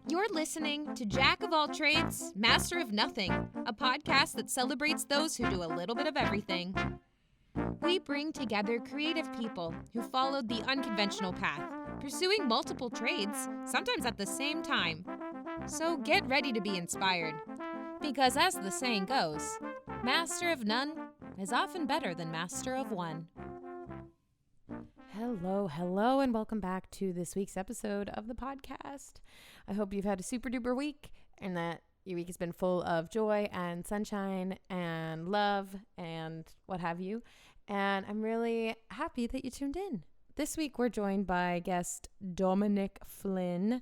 You're listening to Jack of All Trades, Master of Nothing, a podcast that celebrates those who do a little bit of everything. We bring together creative people who followed the unconventional path, pursuing multiple trades, sometimes at the same time. So get ready to be inspired. Because as the saying goes, master of none is often better than master of one. Hello, and welcome back to this week's episode of the podcast. I hope you've had a super duper week and that your week has been full of joy and sunshine and love and what have you. And I'm really happy that you tuned in. This week we're joined by guest Dominic Flynn.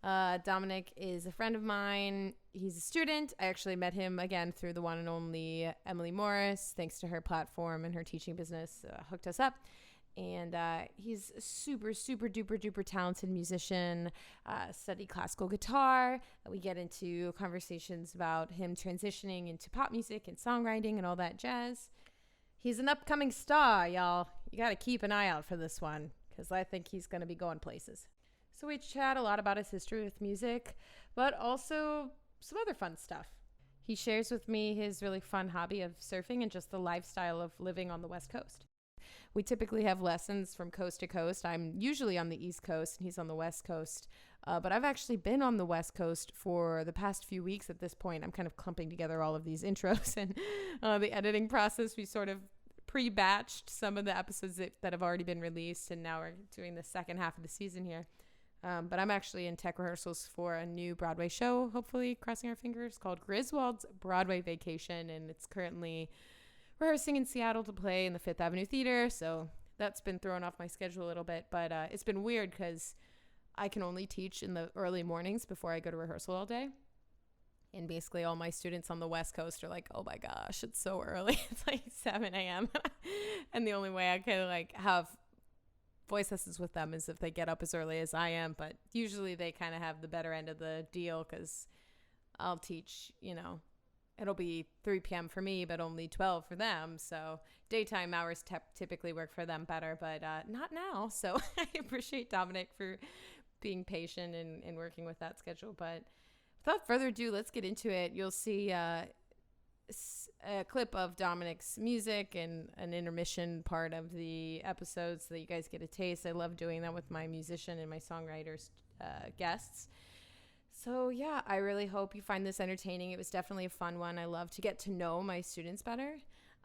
Dominic is a friend of mine. He's a student. I actually met him again through the one and only Emily Morris. Thanks to her platform and her teaching business, hooked us up. And he's a super duper talented musician, studied classical guitar. We get into conversations about him transitioning into pop music and songwriting and all that jazz. He's an upcoming star, y'all. You got to keep an eye out for this one because I think he's going to be going places. So we chat a lot about his history with music, but also some other fun stuff. He shares with me his really fun hobby of surfing and just the lifestyle of living on the West Coast. We typically have lessons from coast to coast. I'm usually on the East Coast and he's on the West Coast. But I've actually been on the West Coast for the past few weeks at this point. I'm kind of clumping together all of these intros and the editing process. We sort of pre-batched some of the episodes that have already been released, and now we're doing the second half of the season here. But I'm actually in tech rehearsals for a new Broadway show, hopefully, crossing our fingers, called Griswold's Broadway Vacation, and it's currently rehearsing in Seattle to play in the Fifth Avenue Theater, so that's been thrown off my schedule a little bit, but it's been weird because I can only teach in the early mornings before I go to rehearsal all day, and basically all my students on the West Coast are like, oh my gosh, it's so early. It's like 7 a.m. And the only way I can like have voice lessons with them is if they get up as early as I am, but usually they kind of have the better end of the deal because I'll teach, it'll be 3 p.m. for me, but only 12 for them. So daytime hours typically work for them better, but not now. So I appreciate Dominic for being patient and working with that schedule. But without further ado, let's get into it. You'll see a clip of Dominic's music and an intermission part of the episodes so that you guys get a taste. I love doing that with my musician and my songwriters guests. So yeah, I really hope you find this entertaining. It was definitely a fun one. I love to get to know my students better.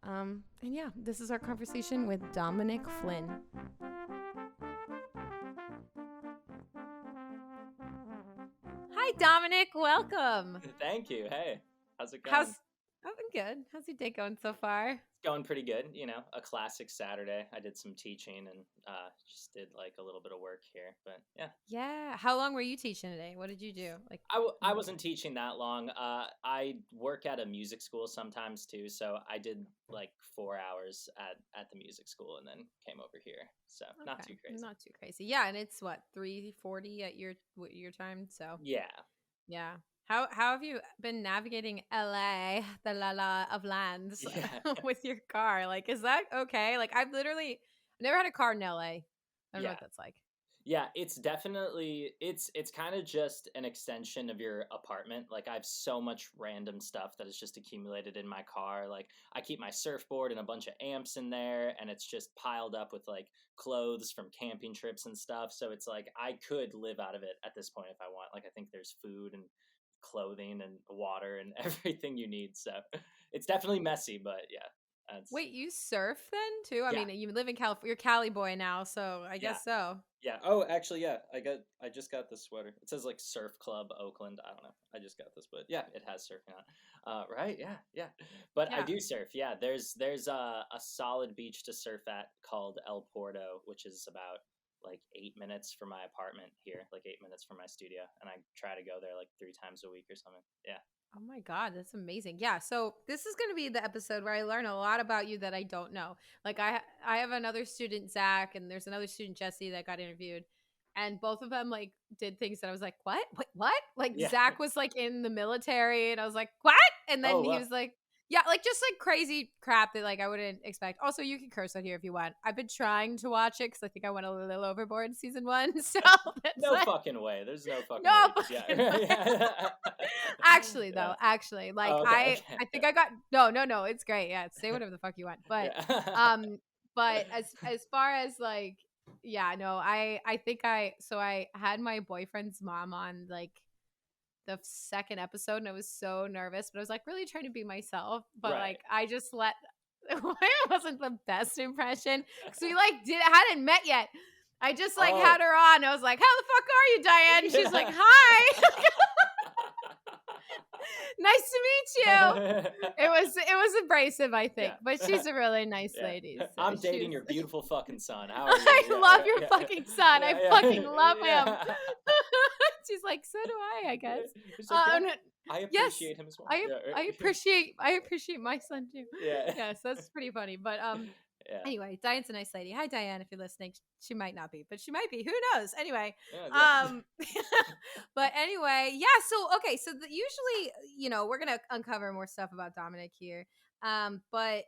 And yeah, this is our conversation with Dominic Flynn. Hi, Dominic. Welcome. Thank you. Hey, how's it going? I've been good. How's your day going so far? It's going pretty good. A classic Saturday. I did some teaching and just did like a little bit of work here. But yeah. Yeah. How long were you teaching today? What did you do? I wasn't teaching that long. I work at a music school sometimes too. So I did like 4 hours at the music school and then came over here. So okay. Not too crazy. Not too crazy. Yeah. And it's what, 3:40 at your time? So yeah. Yeah. How have you been navigating LA, the la of lands, with your car? Like, is that okay? Like, I've never had a car in LA. I don't know what that's like. Yeah, it's definitely, it's kind of just an extension of your apartment. Like, I have so much random stuff that is just accumulated in my car. Like, I keep my surfboard and a bunch of amps in there, and it's just piled up with, like, clothes from camping trips and stuff. So it's like, I could live out of it at this point if I want. Like, I think there's food and clothing and water and everything you need. So it's definitely messy, but yeah. Wait, you surf then too? I mean, you live in California. You're Cali boy now, so I guess so. Yeah. Oh, actually, yeah. I just got this sweater. It says like Surf Club Oakland. I don't know. I just got this, but yeah, it has surfing on. Right? Yeah. But yeah. I do surf. Yeah. There's a solid beach to surf at called El Porto, which is about like 8 minutes from my apartment here, like 8 minutes from my studio, and I try to go there like 3 times a week or something. Yeah. Oh my God, that's amazing. Yeah, so this is going to be the episode where I learn a lot about you that I don't know. Like I have another student, Zach, and there's another student, Jesse, that got interviewed, and both of them like did things that I was like, what? Wait, what? Like Zach was like in the military, and I was like, what? And then he was like, Yeah, like just like crazy crap that like I wouldn't expect. Also, you can curse on here if you want. I've been trying to watch it because I think I went a little overboard in season 1. So that's No like fucking way. There's no fucking no way. Yeah. fucking way. Actually, Yeah. though, actually, like Oh, okay. Okay. I think Yeah. I got no, it's great. Yeah, say whatever the fuck you want. Yeah. Um, but as far as like, yeah, no, I think I had my boyfriend's mom on like the second episode, and I was so nervous, but I was like really trying to be myself. But Right. like, I just let it wasn't the best impression because we like hadn't met yet. I just like Oh. had her on. I was like, "How the fuck are you, Diane?" She's like, Yeah. "Hi." Nice to meet you. It was abrasive, I think, Yeah. but she's a really nice Yeah. lady. So I'm dating she's your beautiful fucking son. How are you? I Yeah, love yeah, your yeah, fucking son. I yeah, fucking love yeah, him. yeah. She's like, so do I guess. It's like, yeah, Um, I yes, appreciate him as well. I Yeah, I appreciate my son too. yeah, Yes, that's pretty funny. But yeah, anyway, Diane's a nice lady. Hi, Diane, if you're listening. She might not be, but she might be. Who knows? Anyway, yeah, yeah. um, but anyway, yeah. So okay, so usually, we're gonna uncover more stuff about Dominic here. But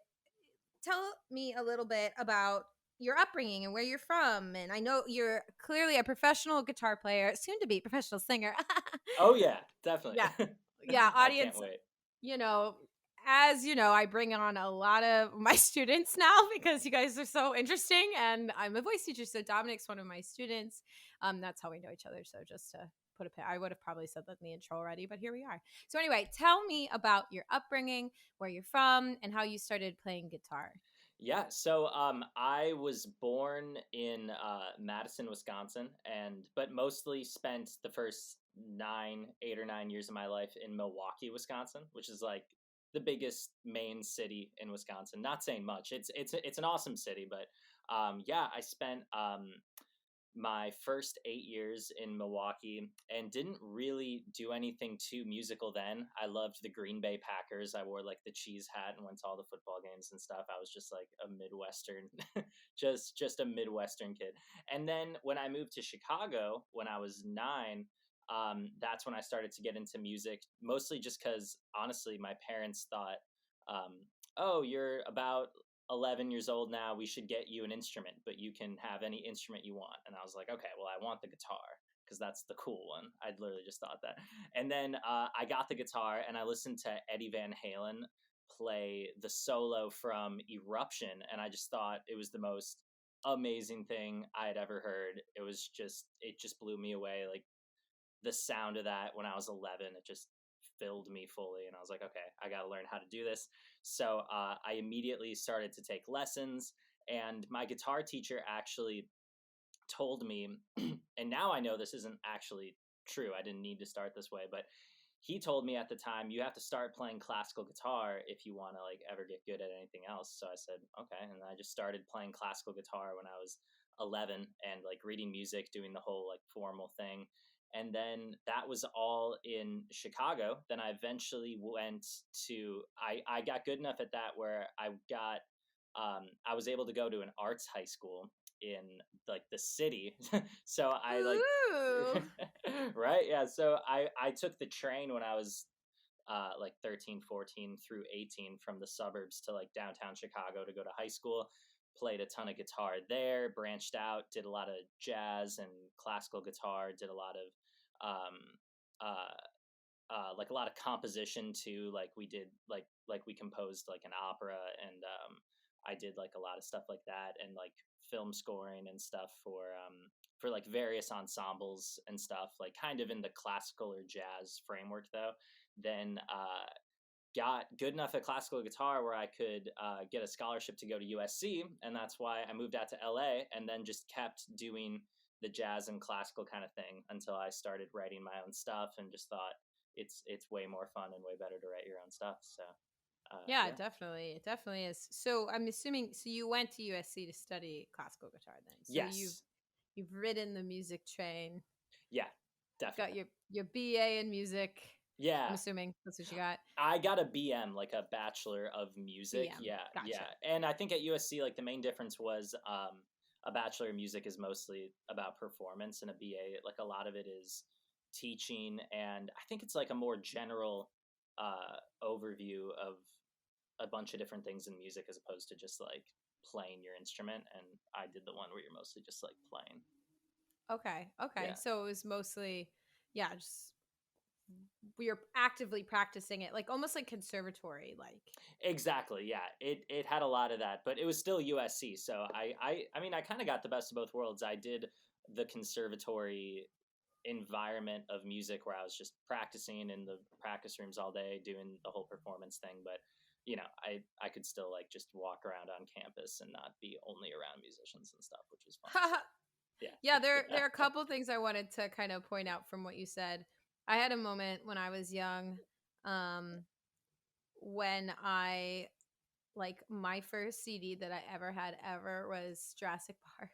tell me a little bit about your upbringing and where you're from. And I know you're clearly a professional guitar player, soon to be professional singer. Oh yeah, definitely. Yeah, yeah. I can't Audience, wait. you know, as you know, I bring on a lot of my students now because you guys are so interesting, and I'm a voice teacher. So Dominic's one of my students. That's how we know each other. So just to put I would have probably said that in the intro already, but here we are. So anyway, tell me about your upbringing, where you're from, and how you started playing guitar. Yeah, so I was born in Madison, Wisconsin, but mostly spent the first 8 or 9 years of my life in Milwaukee, Wisconsin, which is like the biggest main city in Wisconsin. Not saying much. It's an awesome city, but yeah, I spent my first 8 years in Milwaukee and didn't really do anything too musical then. I loved the Green Bay Packers. I wore like the cheese hat and went to all the football games and stuff. I was just like a Midwestern, just a Midwestern kid. And then when I moved to Chicago when I was 9, that's when I started to get into music, mostly just because honestly, my parents thought, um, oh, you're about 11 years old now, we should get you an instrument, but you can have any instrument you want. And I was like, okay, well, I want the guitar because that's the cool one. I'd literally just thought that. And then I got the guitar and I listened to Eddie Van Halen play the solo from Eruption. And I just thought it was the most amazing thing I had ever heard. It just blew me away. Like the sound of that when I was 11, it just filled me fully. And I was like, okay, I got to learn how to do this. So I immediately started to take lessons. And my guitar teacher actually told me, and now I know this isn't actually true. I didn't need to start this way, but he told me at the time, you have to start playing classical guitar if you want to like ever get good at anything else. So I said, okay. And I just started playing classical guitar when I was 11 and like reading music, doing the whole like formal thing. And then that was all in Chicago. Then I eventually went to, I got good enough at that where I was able to go to an arts high school in like the city. So I like, Ooh. right. Yeah. So I took the train when I was like 13, 14 through 18 from the suburbs to like downtown Chicago to go to high school. Played a ton of guitar there, branched out, did a lot of jazz and classical guitar, did a lot of um, like a lot of composition too. Like we did like we composed like an opera, and I did like a lot of stuff like that, and like film scoring and stuff for like various ensembles and stuff, like kind of in the classical or jazz framework though. Then got good enough at classical guitar where I could get a scholarship to go to USC, and that's why I moved out to LA, and then just kept doing the jazz and classical kind of thing until I started writing my own stuff, and just thought it's way more fun and way better to write your own stuff. So Yeah, yeah. definitely. It definitely is. So I'm assuming so you went to USC to study classical guitar then. So Yes. you've ridden the music train, Yeah, got definitely. your BA in music. I'm Yeah, assuming that's what you got. I got a BM, like a Bachelor of Music. BM. Yeah, Gotcha. yeah. And I think at USC, like the main difference was a Bachelor of Music is mostly about performance, and a BA, like a lot of it is teaching. And I think it's like a more general overview of a bunch of different things in music as opposed to just like playing your instrument. And I did the one where you're mostly just like playing. Okay. Okay. Yeah. So it was mostly, yeah, just we are actively practicing it, like almost like conservatory, like. Exactly. Yeah. It had a lot of that, but it was still USC. So I mean, I kind of got the best of both worlds. I did the conservatory environment of music where I was just practicing in the practice rooms all day doing the whole performance thing, but you know, I could still like just walk around on campus and not be only around musicians and stuff, which was fun. So, yeah. Yeah, there are a couple things I wanted to kind of point out from what you said. I had a moment when I was young, um, when I like my first CD that I ever had ever was Jurassic Park.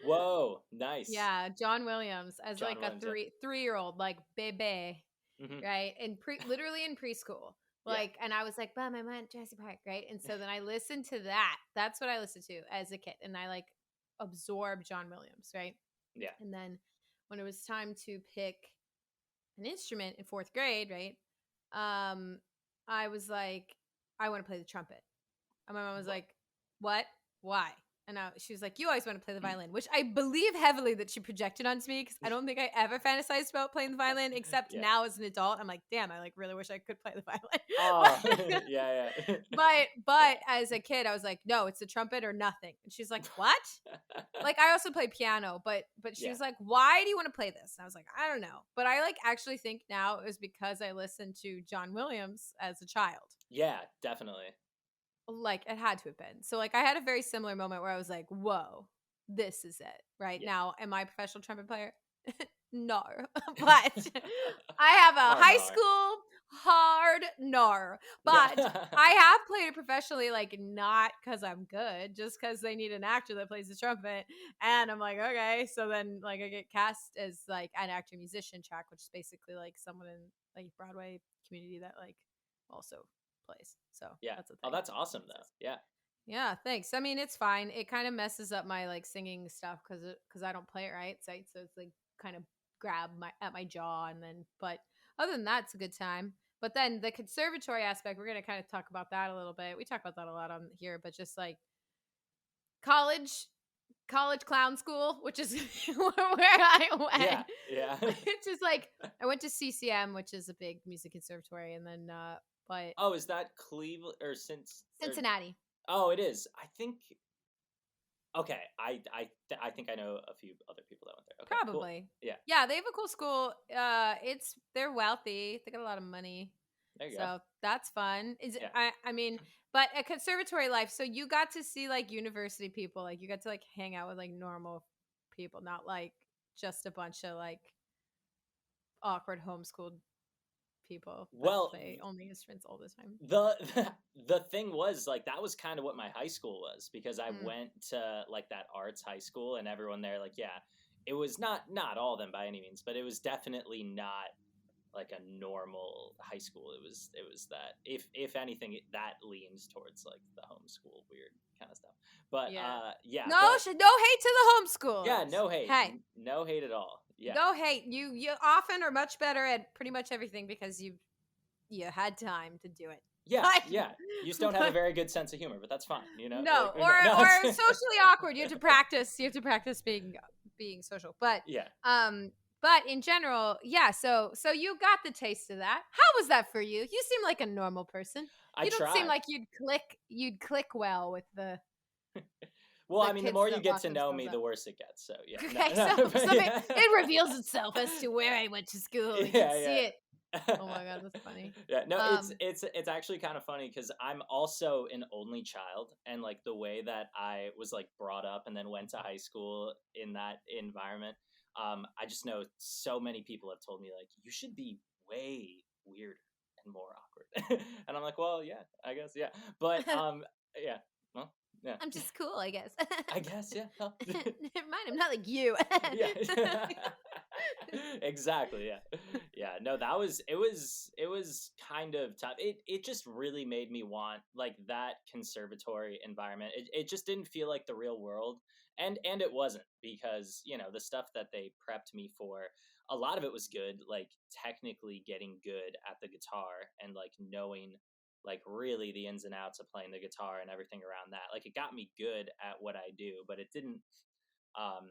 Whoa, nice. Yeah, John Williams as John like a Williams, yeah. 3-year-old, like bebe, Mm-hmm. right? And literally in preschool. Yeah. Like, and I was like, Mom, I want Jurassic Park, right? And so then I listened to that. That's what I listened to as a kid. And I like absorbed John Williams, right? Yeah. And then when it was time to pick an instrument in 4th grade, right? I was like, I want to play the trumpet. And my mom was like, what? Why? And she was like, you always want to play the violin, which I believe heavily that she projected onto me because I don't think I ever fantasized about playing the violin except Yeah. now as an adult. I'm like, damn, I like really wish I could play the violin. Oh, yeah, yeah. But as a kid, I was like, no, it's the trumpet or nothing. And she's like, what? Like I also play piano, but she Yeah. was like, why do you want to play this? And I was like, I don't know. But I like actually think now it was because I listened to John Williams as a child. Yeah, definitely. Like it had to have been. So like I had a very similar moment where I was like, whoa, this is it. Right Yeah. now, am I a professional trumpet player? No. But I have a Oh, high no. school hard no. But I have played it professionally, like not because I'm good, just because they need an actor that plays the trumpet. And I'm like, okay. So then like I get cast as like an actor musician track, which is basically like someone in like Broadway community that like also plays. So Yeah. that's a thing. Oh, that's awesome though. Yeah. Yeah, thanks. I mean, it's fine. It kind of messes up my like singing stuff because I don't play it right. So it's like kind of grab at my jaw and then. But other than that, it's a good time. But then the conservatory aspect, we're gonna kind of talk about that a little bit. We talk about that a lot on here, but just like college clown school, which is where I went. Yeah. Yeah. It's just like I went to CCM, which is a big music conservatory, and then but Oh, is that Cleveland or Cincinnati? Oh, it is. I think. Okay, I think I know a few other people that went there. Okay, Probably. Cool. Yeah. Yeah, they have a cool school. They're wealthy. They got a lot of money. There you So go. that's fun. Is Yeah. I mean, but a conservatory life, so you got to see like university people, like you got to like hang out with like normal people, not like just a bunch of like awkward homeschooled people that Well, play only instruments all the time. the thing was like that was kind of what my high school was because I Mm. went to like that arts high school and everyone there like yeah, it was not all of them by any means, but it was definitely not like a normal high school. It was that if anything that leans towards like the homeschool weird kind of stuff. But yeah. No, no hate to the homeschool. Yeah, no hate. Hey, no hate at all. Yeah. No hate. You often are much better at pretty much everything because you had time to do it. Yeah, But, yeah. You just don't have a very good sense of humor, but that's fine, you know. No, like, or socially awkward. You have to practice. You have to practice being social. But yeah. But in general, yeah. So you got the taste of that. How was that for you? You seem like a normal person. You don't seem like you'd click well with the. Well, I mean, the more you get to know me, the worse it gets. So yeah. Okay, so it reveals itself as to where I went to school. You can see it. Oh my god, that's funny. Yeah, no, it's actually kind of funny because I'm also an only child, and like the way that I was like brought up and then went to high school in that environment, I just know so many people have told me like you should be way weirder and more awkward, and I'm like, well, yeah, I guess, yeah, but yeah, well. Yeah. I'm just cool, I guess. I guess, yeah. Well. Never mind, I'm not like you. Yeah. Exactly, yeah. Yeah, no, it was kind of tough. It just really made me want like that conservatory environment. It just didn't feel like the real world. And it wasn't because, you know, the stuff that they prepped me for, a lot of it was good, like technically getting good at the guitar and like knowing like really the ins and outs of playing the guitar and everything around that. Like it got me good at what I do, but it didn't um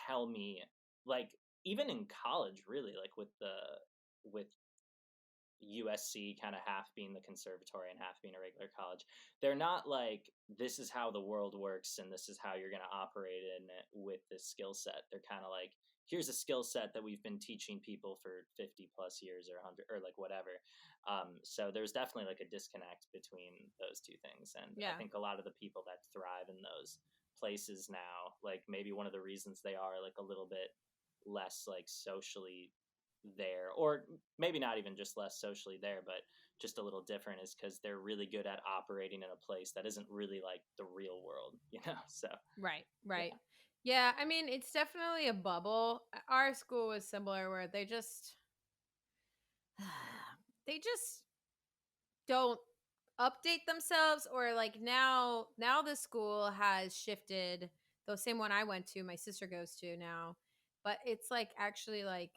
tell me, like, even in college really, like with USC kind of half being the conservatory and half being a regular college, they're not like, this is how the world works and this is how you're going to operate in it with this skill set. They're kind of like, here's a skill set that we've been teaching people for 50 plus years or 100 or like whatever. So there's definitely like a disconnect between those two things. And I Yeah. think a lot of the people that thrive in those places now, like maybe one of the reasons they are like a little bit less like socially there, or maybe not even just less socially there, but just a little different, is because they're really good at operating in a place that isn't really like the real world, you know? So Right. yeah. Yeah, I mean, it's definitely a bubble. Our school was similar where they just they just don't update themselves, or like now the school has shifted. The same one I went to, my sister goes to now, but it's like actually like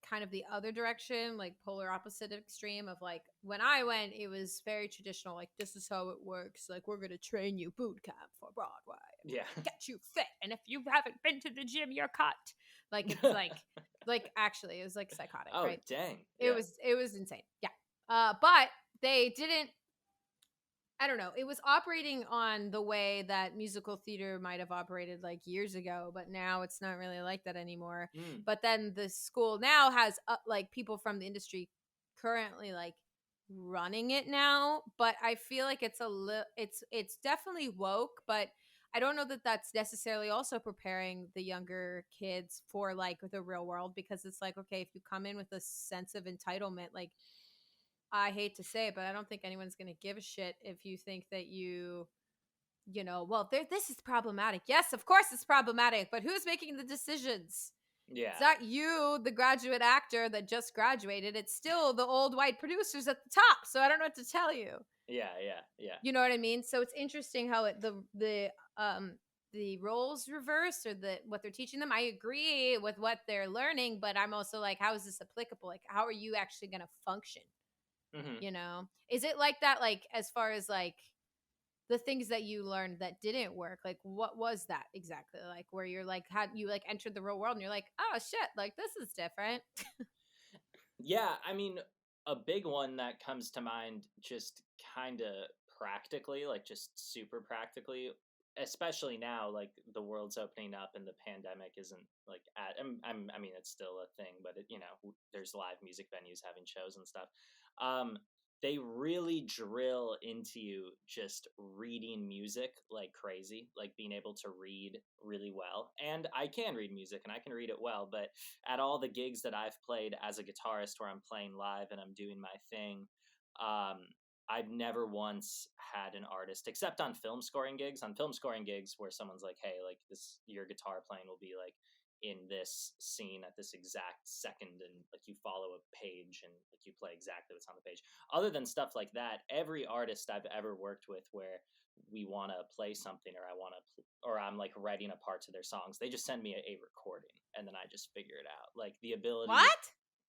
kind of the other direction, like polar opposite extreme of like when I went, it was very traditional. Like, this is how it works. Like, we're going to train you boot camp for Broadway. Yeah. Get you fit. And if you haven't been to the gym, you're cut. Like, it's like actually, it was like psychotic, Oh, right? dang. It Yeah. was insane. Yeah. But they didn't, I don't know. It was operating on the way that musical theater might have operated like years ago, but now it's not really like that anymore. Mm. But then the school now has like people from the industry currently like running it now, but I feel like it's a little it's definitely woke, but I don't know that that's necessarily also preparing the younger kids for like the real world, because it's like, okay, if you come in with a sense of entitlement, like, I hate to say it, but I don't think anyone's going to give a shit if you think that well, this is problematic. Yes, of course it's problematic, but who's making the decisions? Yeah. It's not you, the graduate actor that just graduated. It's still the old white producers at the top. So I don't know what to tell you. Yeah. Yeah. Yeah. You know what I mean? So it's interesting how the roles reverse, or what they're teaching them. I agree with what they're learning, but I'm also like, how is this applicable? Like, how are you actually going to function? Mm-hmm. Is it like that, like as far as like the things that you learned that didn't work, like what was that exactly, like where you're like, how you like entered the real world and you're like, oh shit, like this is different? Yeah, I mean, a big one that comes to mind just kind of practically, like just super practically, especially now, like the world's opening up and the pandemic isn't like I mean, it's still a thing, but there's live music venues having shows and stuff. Um, they really drill into you just reading music like crazy, like being able to read really well. And I can read music and I can read it well, but at all the gigs that I've played as a guitarist where I'm playing live and I'm doing my thing, um, I've never once had an artist, except on film scoring gigs. On film scoring gigs where someone's like, "Hey, like this, your guitar playing will be like in this scene at this exact second, and like you follow a page and like you play exactly what's on the page." Other than stuff like that, every artist I've ever worked with where we want to play something, or or I'm like writing a part to their songs, they just send me a recording and then I just figure it out. Like the ability. What?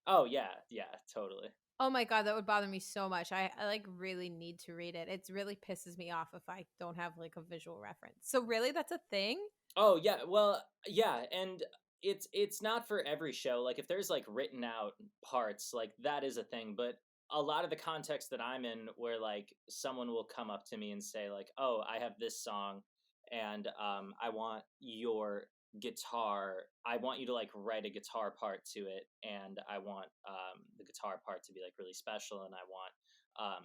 Oh yeah, yeah, totally. Oh my god, that would bother me so much. I like really need to read it. It really pisses me off if I don't have like a visual reference. So really, that's a thing? Oh yeah, well yeah, and it's not for every show. Like if there's like written out parts, like that is a thing, but a lot of the context that I'm in where like someone will come up to me and say like, "Oh, I have this song and I want your guitar. I want you to like write a guitar part to it, and I want the guitar part to be like really special, um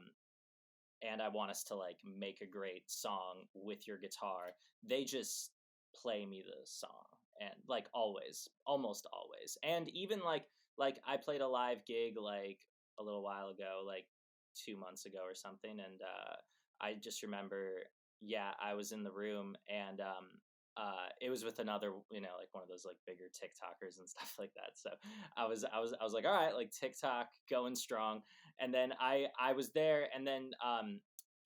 and I want us to like make a great song with your guitar." They just play me the song, and like always, almost always. And even like I played a live gig like a little while ago, like 2 months ago or something, and I just remember, yeah, I was in the room and it was with another, like one of those like bigger TikTokers and stuff like that. So I was like, all right, like TikTok going strong. And then I was there, and then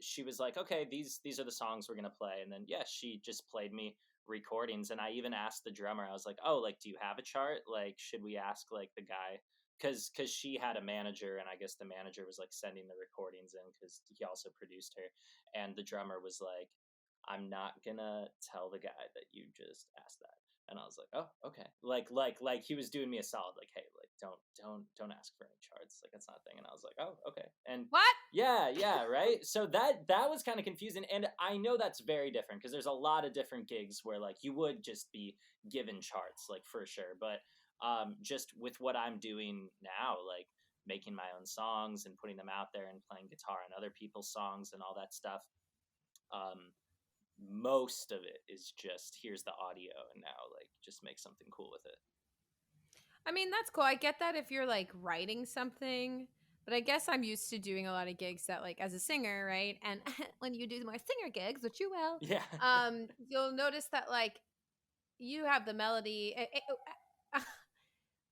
she was like, okay, these are the songs we're gonna play. And then yeah, she just played me recordings, and I even asked the drummer, I was like, oh, like, do you have a chart? Like, should we ask like the guy? because she had a manager, and I guess the manager was like sending the recordings in because he also produced her, and the drummer was like, I'm not gonna tell the guy that you just asked that. And I was like, oh, okay. Like he was doing me a solid, like, hey, like don't ask for any charts, like that's not a thing. And I was like, oh, okay. And What? yeah, right. So that was kind of confusing, and I know that's very different because there's a lot of different gigs where like you would just be given charts, like for sure. But just with what I'm doing now, like making my own songs and putting them out there and playing guitar on other people's songs and all that stuff, most of it is just here's the audio and now like just make something cool with it. I mean, that's cool. I get that if you're like writing something, but I guess I'm used to doing a lot of gigs that like as a singer, right? And when you do more singer gigs, which you will, you'll notice that like you have the melody.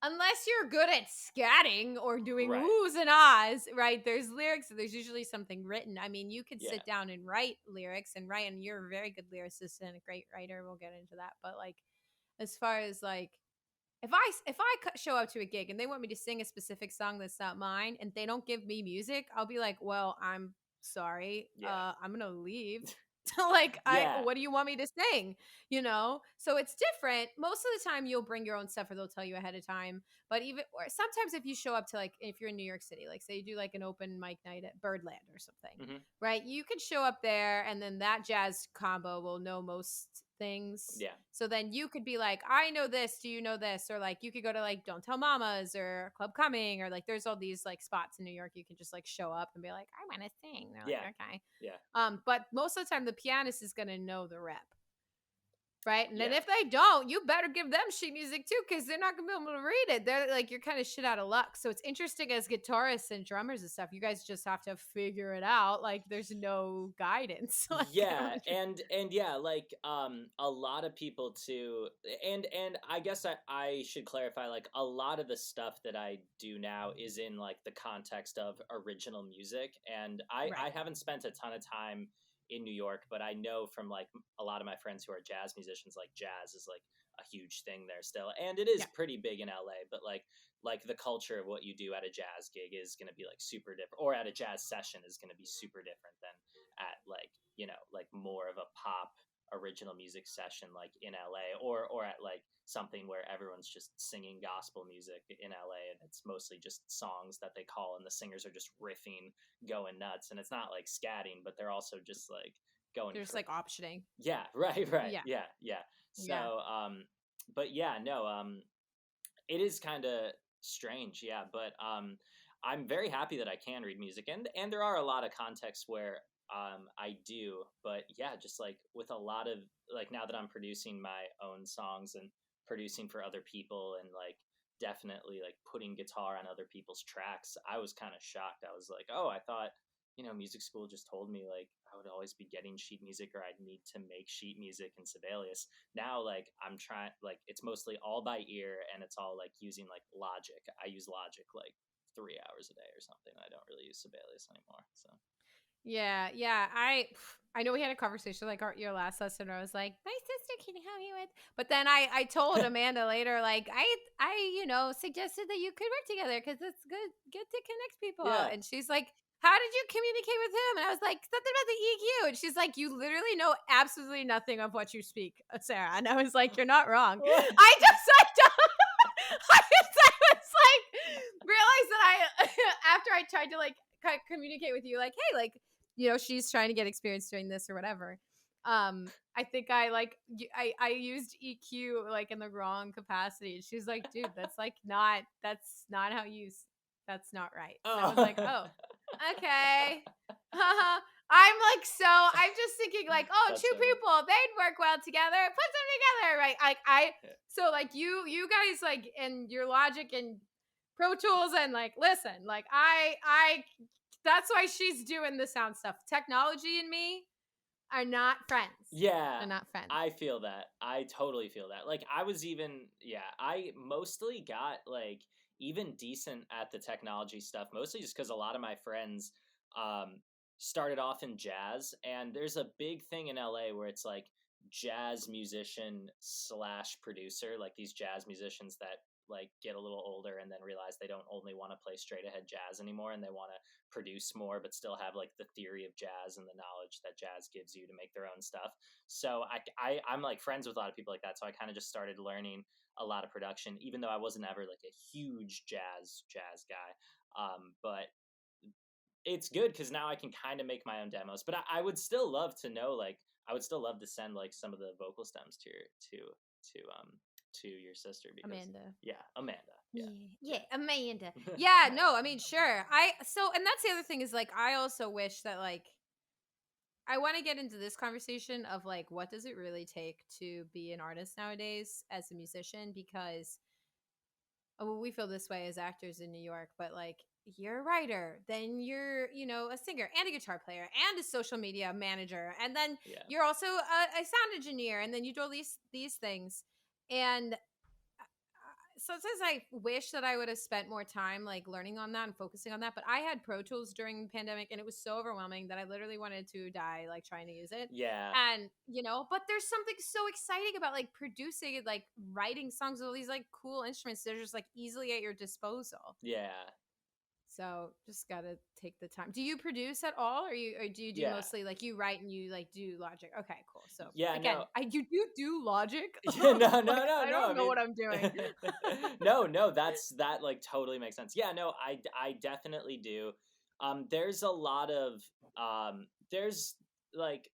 Unless you're good at scatting or doing Right. oohs and ahs, right? There's lyrics. There's usually something written. I mean, you could Yeah. sit down and write lyrics and write, and you're a very good lyricist and a great writer. We'll get into that. But like, as far as like, if I show up to a gig and they want me to sing a specific song that's not mine, and they don't give me music, I'll be like, well, I'm sorry. Yeah. I'm gonna leave. Like, Yeah. what do you want me to sing? You know? So it's different. Most of the time you'll bring your own stuff or they'll tell you ahead of time. But even, or sometimes if you show up to like, if you're in New York City, like say you do like an open mic night at Birdland or something, right? You can show up there and then that jazz combo will know most things. Yeah. So then you could be like, I know this. Do you know this? Or like, you could go to like Don't Tell Mamas or Club Cumming, or like there's all these like spots in New York. You can just like show up and be like, I want to sing. They're like, okay. Yeah. But most of the time the pianist is going to know the rep. Right. And then Yeah. if they don't, you better give them sheet music too, because they're not going to be able to read it. They're like, you're kind of shit out of luck. So it's interesting as guitarists and drummers and stuff. You guys just have to figure it out. Like there's no guidance. Like, yeah. And yeah, like a lot of people too. And I guess I should clarify, like a lot of the stuff that I do now is in like the context of original music. And I haven't spent a ton of time in New York, but I know from like a lot of my friends who are jazz musicians, like jazz is like a huge thing there still, and it is pretty big in LA. But like the culture of what you do at a jazz gig is going to be like super different, or at a jazz session is going to be super different than at like, you know, like more of a pop original music session like in LA, or at like something where everyone's just singing gospel music in LA and it's mostly just songs that they call and the singers are just riffing, going nuts, and it's not like scatting, but they're also just like going, they're just like optioning. Yeah. So but yeah, no, it is kind of strange, yeah, but I'm very happy that I can read music, and there are a lot of contexts where I do, but yeah, just like with a lot of like now that I'm producing my own songs and producing for other people and like definitely like putting guitar on other people's tracks, I was kind of shocked. I was like, oh, I thought, you know, music school just told me like I would always be getting sheet music or I'd need to make sheet music in Sibelius. Now like I'm trying, like it's mostly all by ear and it's all like using like Logic. I use Logic like 3 hours a day or something. I don't really use Sibelius anymore. So yeah, I know we had a conversation like your last lesson where I was like, my sister can help you with, but then I told Amanda later, like I you know suggested that you could work together because it's good to connect people. And she's like, how did you communicate with him? And I was like, something about the EQ. And she's like, you literally know absolutely nothing of what you speak, Sarah. And I was like, you're not wrong. I was like, realized that after I tried to like communicate with you, like, hey, like, you know, she's trying to get experience doing this or whatever. I think I used EQ like in the wrong capacity. And she's like, dude, that's not how you, that's not right. And I was like, oh, okay. I'm just thinking like, oh, that's two people, they'd work well together, put them together, right? Like so like you guys like in your Logic and Pro Tools and like, listen, like I that's why she's doing the sound stuff. Technology and me are not friends. Yeah. They're not friends. I feel that. I totally feel that. Like I was even, I mostly got like even decent at the technology stuff, mostly just because a lot of my friends started off in jazz, and there's a big thing in LA where it's like jazz musician / producer, like these jazz musicians that like get a little older and then realize they don't only want to play straight ahead jazz anymore, and they want to produce more but still have like the theory of jazz and the knowledge that jazz gives you to make their own stuff. So I'm like friends with a lot of people like that, so I kind of just started learning a lot of production, even though I wasn't ever like a huge jazz guy. But it's good because now I can kind of make my own demos. But I would still love to know, like, I would still love to send like some of the vocal stems to your sister, because Amanda. Amanda. Yeah, Amanda. Yeah, no, I mean, sure. And that's the other thing is like, I also wish that like, I want to get into this conversation of like, what does it really take to be an artist nowadays as a musician? Because we feel this way as actors in New York, but like, you're a writer, then you're, a singer and a guitar player and a social media manager, and then you're also a sound engineer, and then you do all these things. And sometimes I wish that I would have spent more time like learning on that and focusing on that. But I had Pro Tools during the pandemic, and it was so overwhelming that I literally wanted to die like trying to use it. Yeah. And but there's something so exciting about like producing and like writing songs with all these like cool instruments. They're just like easily at your disposal. Yeah. So just gotta take the time. Do you produce at all, or do you do mostly like you write and you like do Logic? Okay, cool. So again, you do Logic. No, no, I don't know what I'm doing. No, that like totally makes sense. Yeah, no, I definitely do. There's a lot of there's like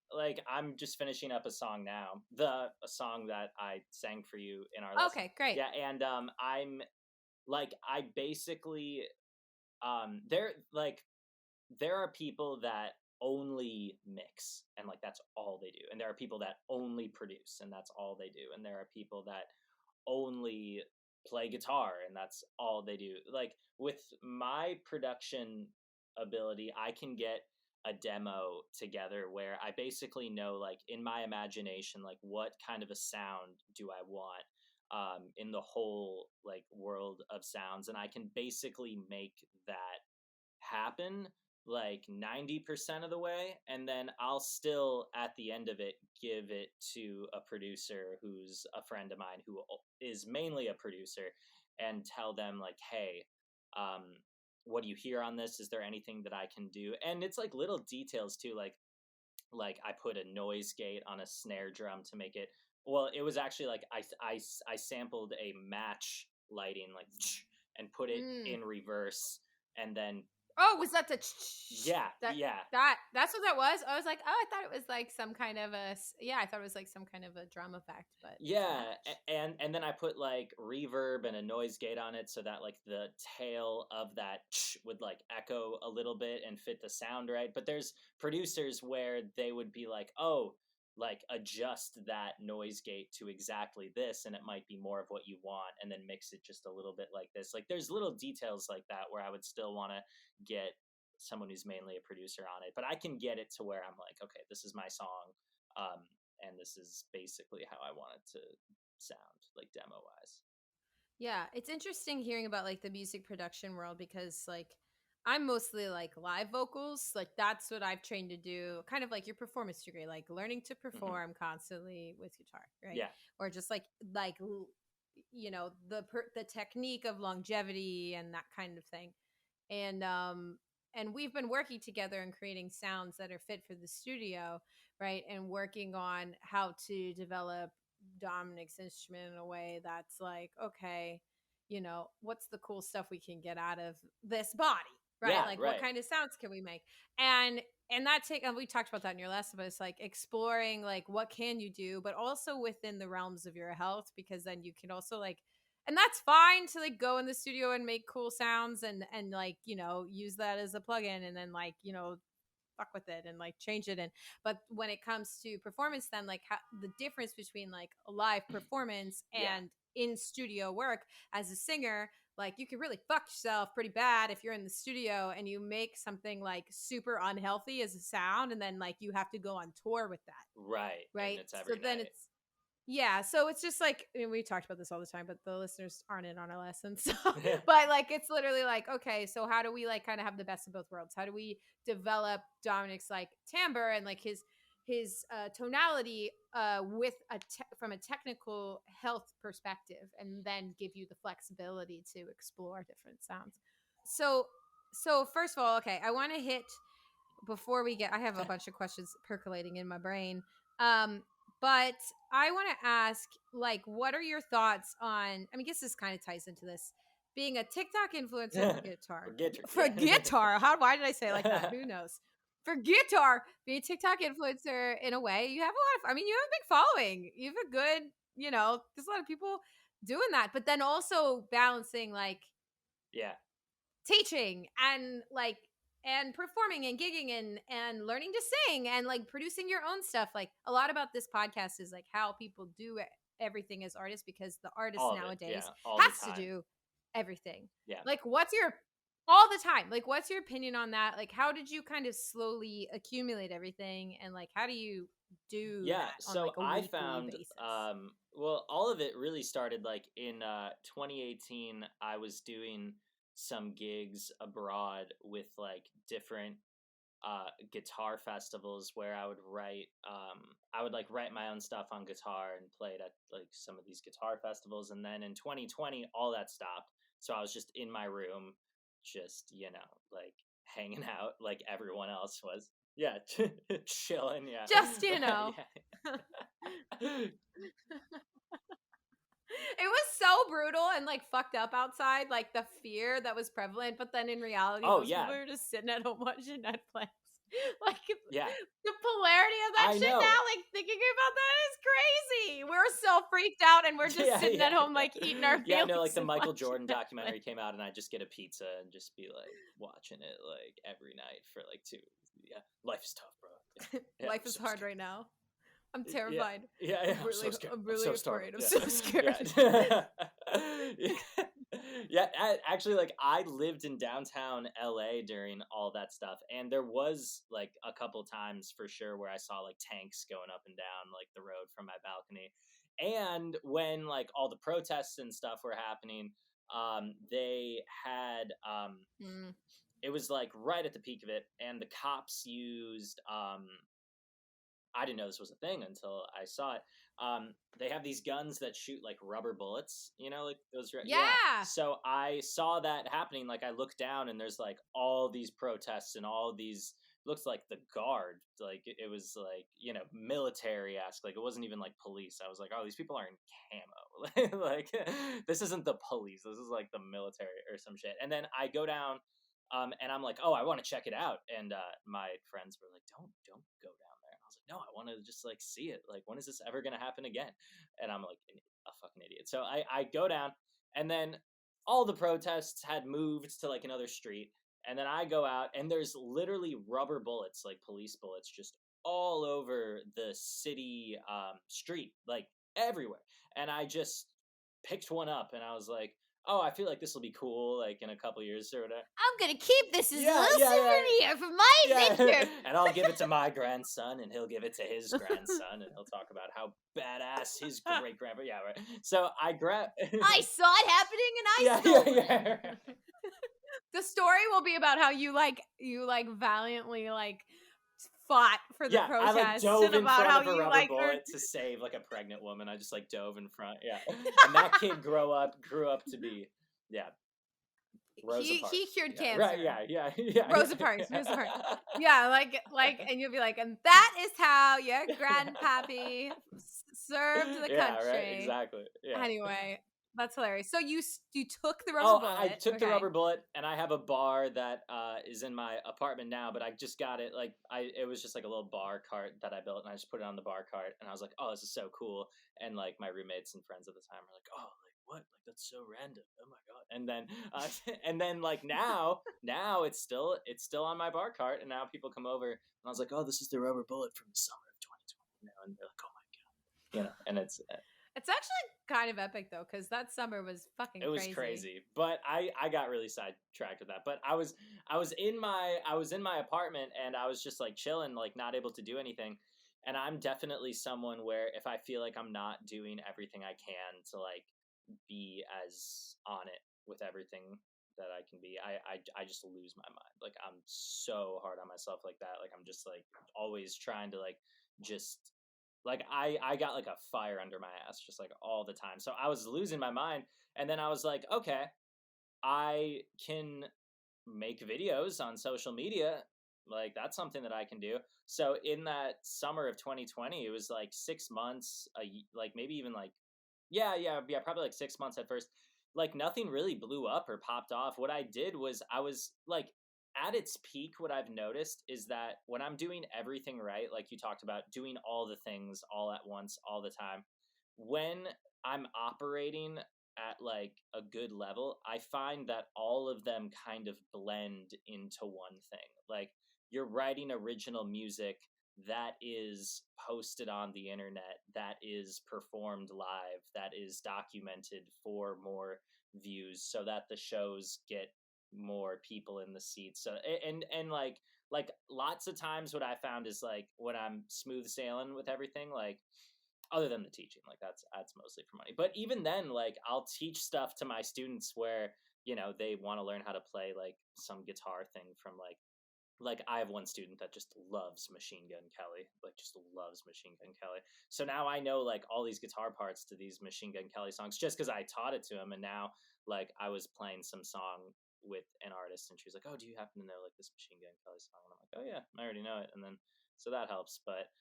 I'm just finishing up a song now. A song that I sang for you in our lesson. Okay, great. Yeah, and I'm like I basically there are people that only mix and like that's all they do, and there are people that only produce and that's all they do, and there are people that only play guitar and that's all they do. Like with my production ability, I can get a demo together where I basically know, like in my imagination, like what kind of a sound do I want in the whole like world of sounds, and I can basically make that happen like 90% of the way, and then I'll still at the end of it give it to a producer who's a friend of mine who is mainly a producer, and tell them like, hey, what do you hear on this? Is there anything that I can do? And it's like little details too, like I put a noise gate on a snare drum to make it, well, it was actually like I sampled a match lighting like and put it in reverse, and then was that the that's what that was? I was like, I thought it was like some kind of I thought it was like some kind of a drum effect, but and then I put like reverb and a noise gate on it so that like the tail of that would like echo a little bit and fit the sound right. But there's producers where they would be like, oh, like adjust that noise gate to exactly this, and it might be more of what you want, and then mix it just a little bit like this. Like there's little details like that where I would still want to get someone who's mainly a producer on it, but I can get it to where I'm like, okay, this is my song, and this is basically how I want it to sound, like demo wise. Yeah, it's interesting hearing about like the music production world, because like I'm mostly like live vocals. Like that's what I've trained to do, kind of like your performance degree, like learning to perform constantly with guitar, right? Yeah. Or just like the technique of longevity and that kind of thing. And we've been working together and creating sounds that are fit for the studio, right? And working on how to develop Dominic's instrument in a way that's like, okay, what's the cool stuff we can get out of this body? Right. Yeah, like what kind of sounds can we make? And we talked about that in your lesson, but it's like exploring like what can you do, but also within the realms of your health, because then you can also like, and that's fine to like go in the studio and make cool sounds and like, use that as a plugin and then like, fuck with it and like change it. But when it comes to performance, then like the difference between like a live performance and in studio work as a singer, like you can really fuck yourself pretty bad if you're in the studio and you make something like super unhealthy as a sound, and then like you have to go on tour with that. Right. And it's every then night. So it's just like, I mean, we talked about this all the time, but the listeners aren't in on our lessons. So, but like, it's literally like, okay, so how do we like kind of have the best of both worlds? How do we develop Dominic's like timbre and like his tonality from a technical health perspective, and then give you the flexibility to explore different sounds. So first of all, okay, I want to hit before we get. I have a bunch of questions percolating in my brain. But I want to ask, like, what are your thoughts on? I mean, I guess this kind of ties into this. Being a TikTok influencer for guitar. For guitar. Why did I say it like that? Who knows? For guitar, being a TikTok influencer, in a way, you have a lot of, you have a big following. You have a good, there's a lot of people doing that. But then also balancing, like, teaching and, like, and performing and gigging and learning to sing and, like, producing your own stuff. Like, a lot about this podcast is, like, how people do everything as artists, because the artist nowadays has to do everything. Like, all the time, like, what's your opinion on that? Like, how did you kind of slowly accumulate everything, and, like, how do you do that on, like, a weekly basis? Well, all of it really started, like, in 2018. I was doing some gigs abroad with, like, different guitar festivals where I would write my own stuff on guitar and play it at, like, some of these guitar festivals. And then in 2020 all that stopped, so I was just in my room, just, like, hanging out like everyone else was. Chilling. Just, It was so brutal and, like, fucked up outside, like, the fear that was prevalent, but then in reality, most people were just sitting at home watching Netflix. Like, the polarity of that shit now, like, thinking about that is crazy. We're so freaked out, and we're just sitting at home, like, eating our meals. Like, the Michael Jordan documentary came out, and I just get a pizza and just be, like, watching it, like, every night for, like, 2. Life is tough, bro. Life is hard right now. I'm terrified. I'm really so I'm really afraid. I'm so scared. Actually, like, I lived in downtown LA during all that stuff, and there was, like, a couple times for sure where I saw, like, tanks going up and down, like, the road from my balcony. And when, like, all the protests and stuff were happening, they had it was, like, right at the peak of it, and the cops used I didn't know this was a thing until I saw it. They have these guns that shoot, like, rubber bullets, like those. So I saw that happening. Like, I looked down, and there's, like, all these protests and all these. Looks like the guard. Like, it was, like, military-esque. Like, it wasn't even, like, police. I was like, oh, these people are in camo. Like, this isn't the police. This is, like, the military or some shit. And then I go down, and I'm like, oh, I want to check it out. And my friends were like, don't go down. I was like, no, I want to just, like, see it. Like, when is this ever going to happen again? And I'm like a fucking idiot. So I go down, and then all the protests had moved to, like, another street. And then I go out, and there's literally rubber bullets, like police bullets, just all over the city street, like, everywhere. And I just picked one up, and I was like, oh, I feel like this will be cool, like, in a couple years or whatever. I'm gonna keep this as a little souvenir for my picture. And I'll give it to my grandson, and he'll give it to his grandson, and he'll talk about how badass his great-grandpa. Yeah, right. So I grab. I saw it happening, and I stole it. The story will be about how you valiantly, like, fought for the protest. I, like, dove in front of a rubber bullet to save, like, a pregnant woman. I just, like, dove in front. And that kid grew up to be Rosa Parks. He cured cancer. Right, yeah. Rosa Parks. Yeah, like, and you'll be like, and that is how your grandpappy served the country. Right, exactly. Yeah. Anyway, that's hilarious. So you took the rubber bullet. I took the rubber bullet, and I have a bar that is in my apartment now, but I just got it. Like, it was just, like, a little bar cart that I built, and I just put it on the bar cart, and I was like, oh, this is so cool. And, like, my roommates and friends at the time were like, oh, like, what? Like, that's so random. Oh my god. And then like, now it's still on my bar cart, and now people come over, and I was like, oh, this is the rubber bullet from the summer of 2020. And they're like, oh my god. And it's actually kind of epic, though, because that summer was fucking crazy. It was crazy, but I got really sidetracked with that. But I was in my apartment, and I was just, like, chilling, like, not able to do anything. And I'm definitely someone where if I feel like I'm not doing everything I can to, like, be as on it with everything that I can be, I just lose my mind. Like, I'm so hard on myself like that. Like, I'm just, like, always trying to, like, just, Like I got like a fire under my ass just like all the time. So I was losing my mind, and then I was like, okay, I can make videos on social media. Like that's something that I can do. So in that summer of 2020, it was like 6 months, like maybe even like yeah, probably like 6 months at first. Like nothing really blew up or popped off. What I did was I was like at its peak, what I've noticed is that when I'm doing everything right, like you talked about, doing all the things all at once, all the time, when I'm operating at like a good level, I find that all of them kind of blend into one thing. Like you're writing original music that is posted on the internet, that is performed live, that is documented for more views so that the shows get more people in the seats. So and like lots of times what I found is like when I'm smooth sailing with everything, like other than the teaching, like that's mostly for money, but even then, like I'll teach stuff to my students where they want to learn how to play like some guitar thing from like I have one student that just loves Machine Gun Kelly, like just loves Machine Gun Kelly. So now I know like all these guitar parts to these Machine Gun Kelly songs just because I taught it to him. And now like I was playing some song with an artist and she was like, "Oh, do you happen to know like this Machine Gun Kelly song?" And I'm like, "Oh yeah, I already know it." And then so that helps. But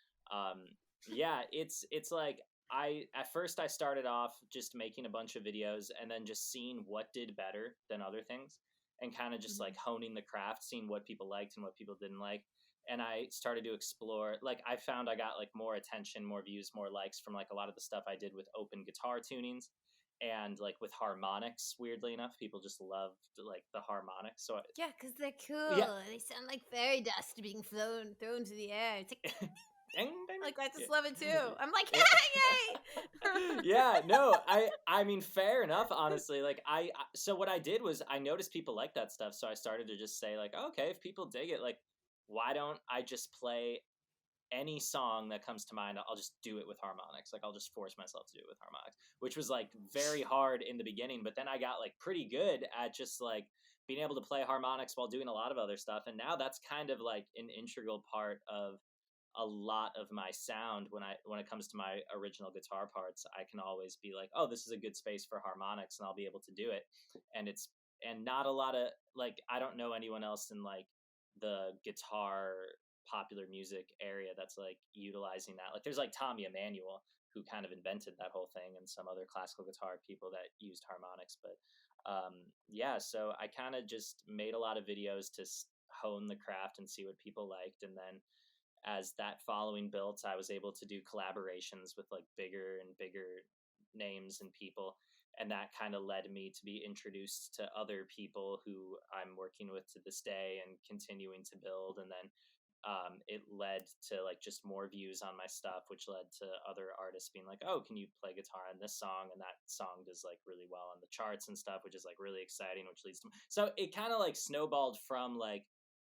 yeah, it's like at first I started off just making a bunch of videos and then just seeing what did better than other things and kind of just like honing the craft, seeing what people liked and what people didn't like. And I started to explore, like I found I got like more attention, more views, more likes from like a lot of the stuff I did with open guitar tunings and like with harmonics. Weirdly enough, people just loved like the harmonics. So Yeah, because they're cool. yeah, They sound like fairy dust being thrown to the air. It's like, ding, ding. like I just Yeah. love it too. I'm like, Yeah. yay! Yeah, no, I mean fair enough, honestly. Like so what I did was I noticed people like that stuff, so I started to just say like, okay, if people dig it, like why don't I just play any song that comes to mind? I'll just do it with harmonics. Like I'll just force myself to do it with harmonics, which was like very hard in the beginning, but then I got like pretty good at just like being able to play harmonics while doing a lot of other stuff, and now that's kind of like an integral part of a lot of my sound. When it comes to my original guitar parts, I can always be like, oh, this is a good space for harmonics, and I'll be able to do it. And not a lot of like, I don't know anyone else in like the guitar popular music area that's like utilizing that. Like there's like Tommy Emmanuel who kind of invented that whole thing, and some other classical guitar people that used harmonics. But yeah, so I kind of just made a lot of videos to hone the craft and see what people liked, and then as that following built, I was able to do collaborations with like bigger and bigger names and people. And that kind of led me to be introduced to other people who I'm working with to this day and continuing to build. And then it led to like just more views on my stuff, which led to other artists being like, "Oh, can you play guitar on this song?" And that song does like really well on the charts and stuff, which is like really exciting, which leads to, so it kind of like snowballed from like,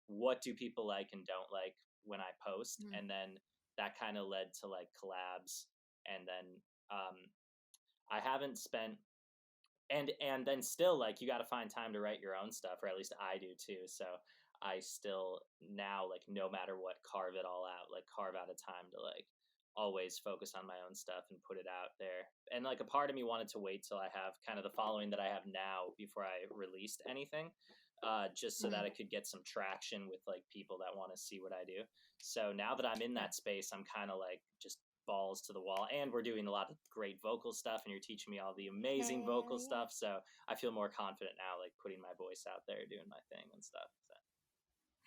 what do people like and don't like when I post, and then that kind of led to like collabs. And then I haven't spent, and then still like you got to find time to write your own stuff, or at least I do too. So I still now, like no matter what, carve it all out, like carve out a time to like always focus on my own stuff and put it out there. And like a part of me wanted to wait till I have kind of the following that I have now before I released anything, just so that I could get some traction with like people that want to see what I do. So now that I'm in that space, I'm kind of like just balls to the wall, and we're doing a lot of great vocal stuff, and you're teaching me all the amazing vocal stuff. So I feel more confident now, like putting my voice out there, doing my thing and stuff. So.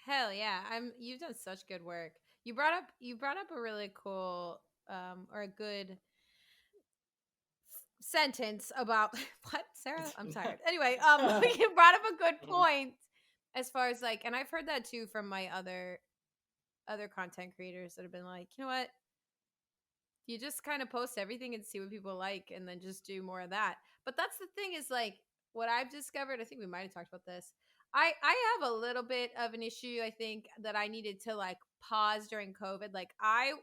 Hell yeah. You've done such good work. You brought up a really cool or a good sentence about what, Sarah? I'm tired. Anyway, you brought up a good point as far as like, and I've heard that too from my other content creators that have been like, you know what? You just kind of post everything and see what people like and then just do more of that. But that's the thing is like what I've discovered, I think we might have talked about this. I have a little bit of an issue, I think, that I needed to like pause during COVID. Like I'm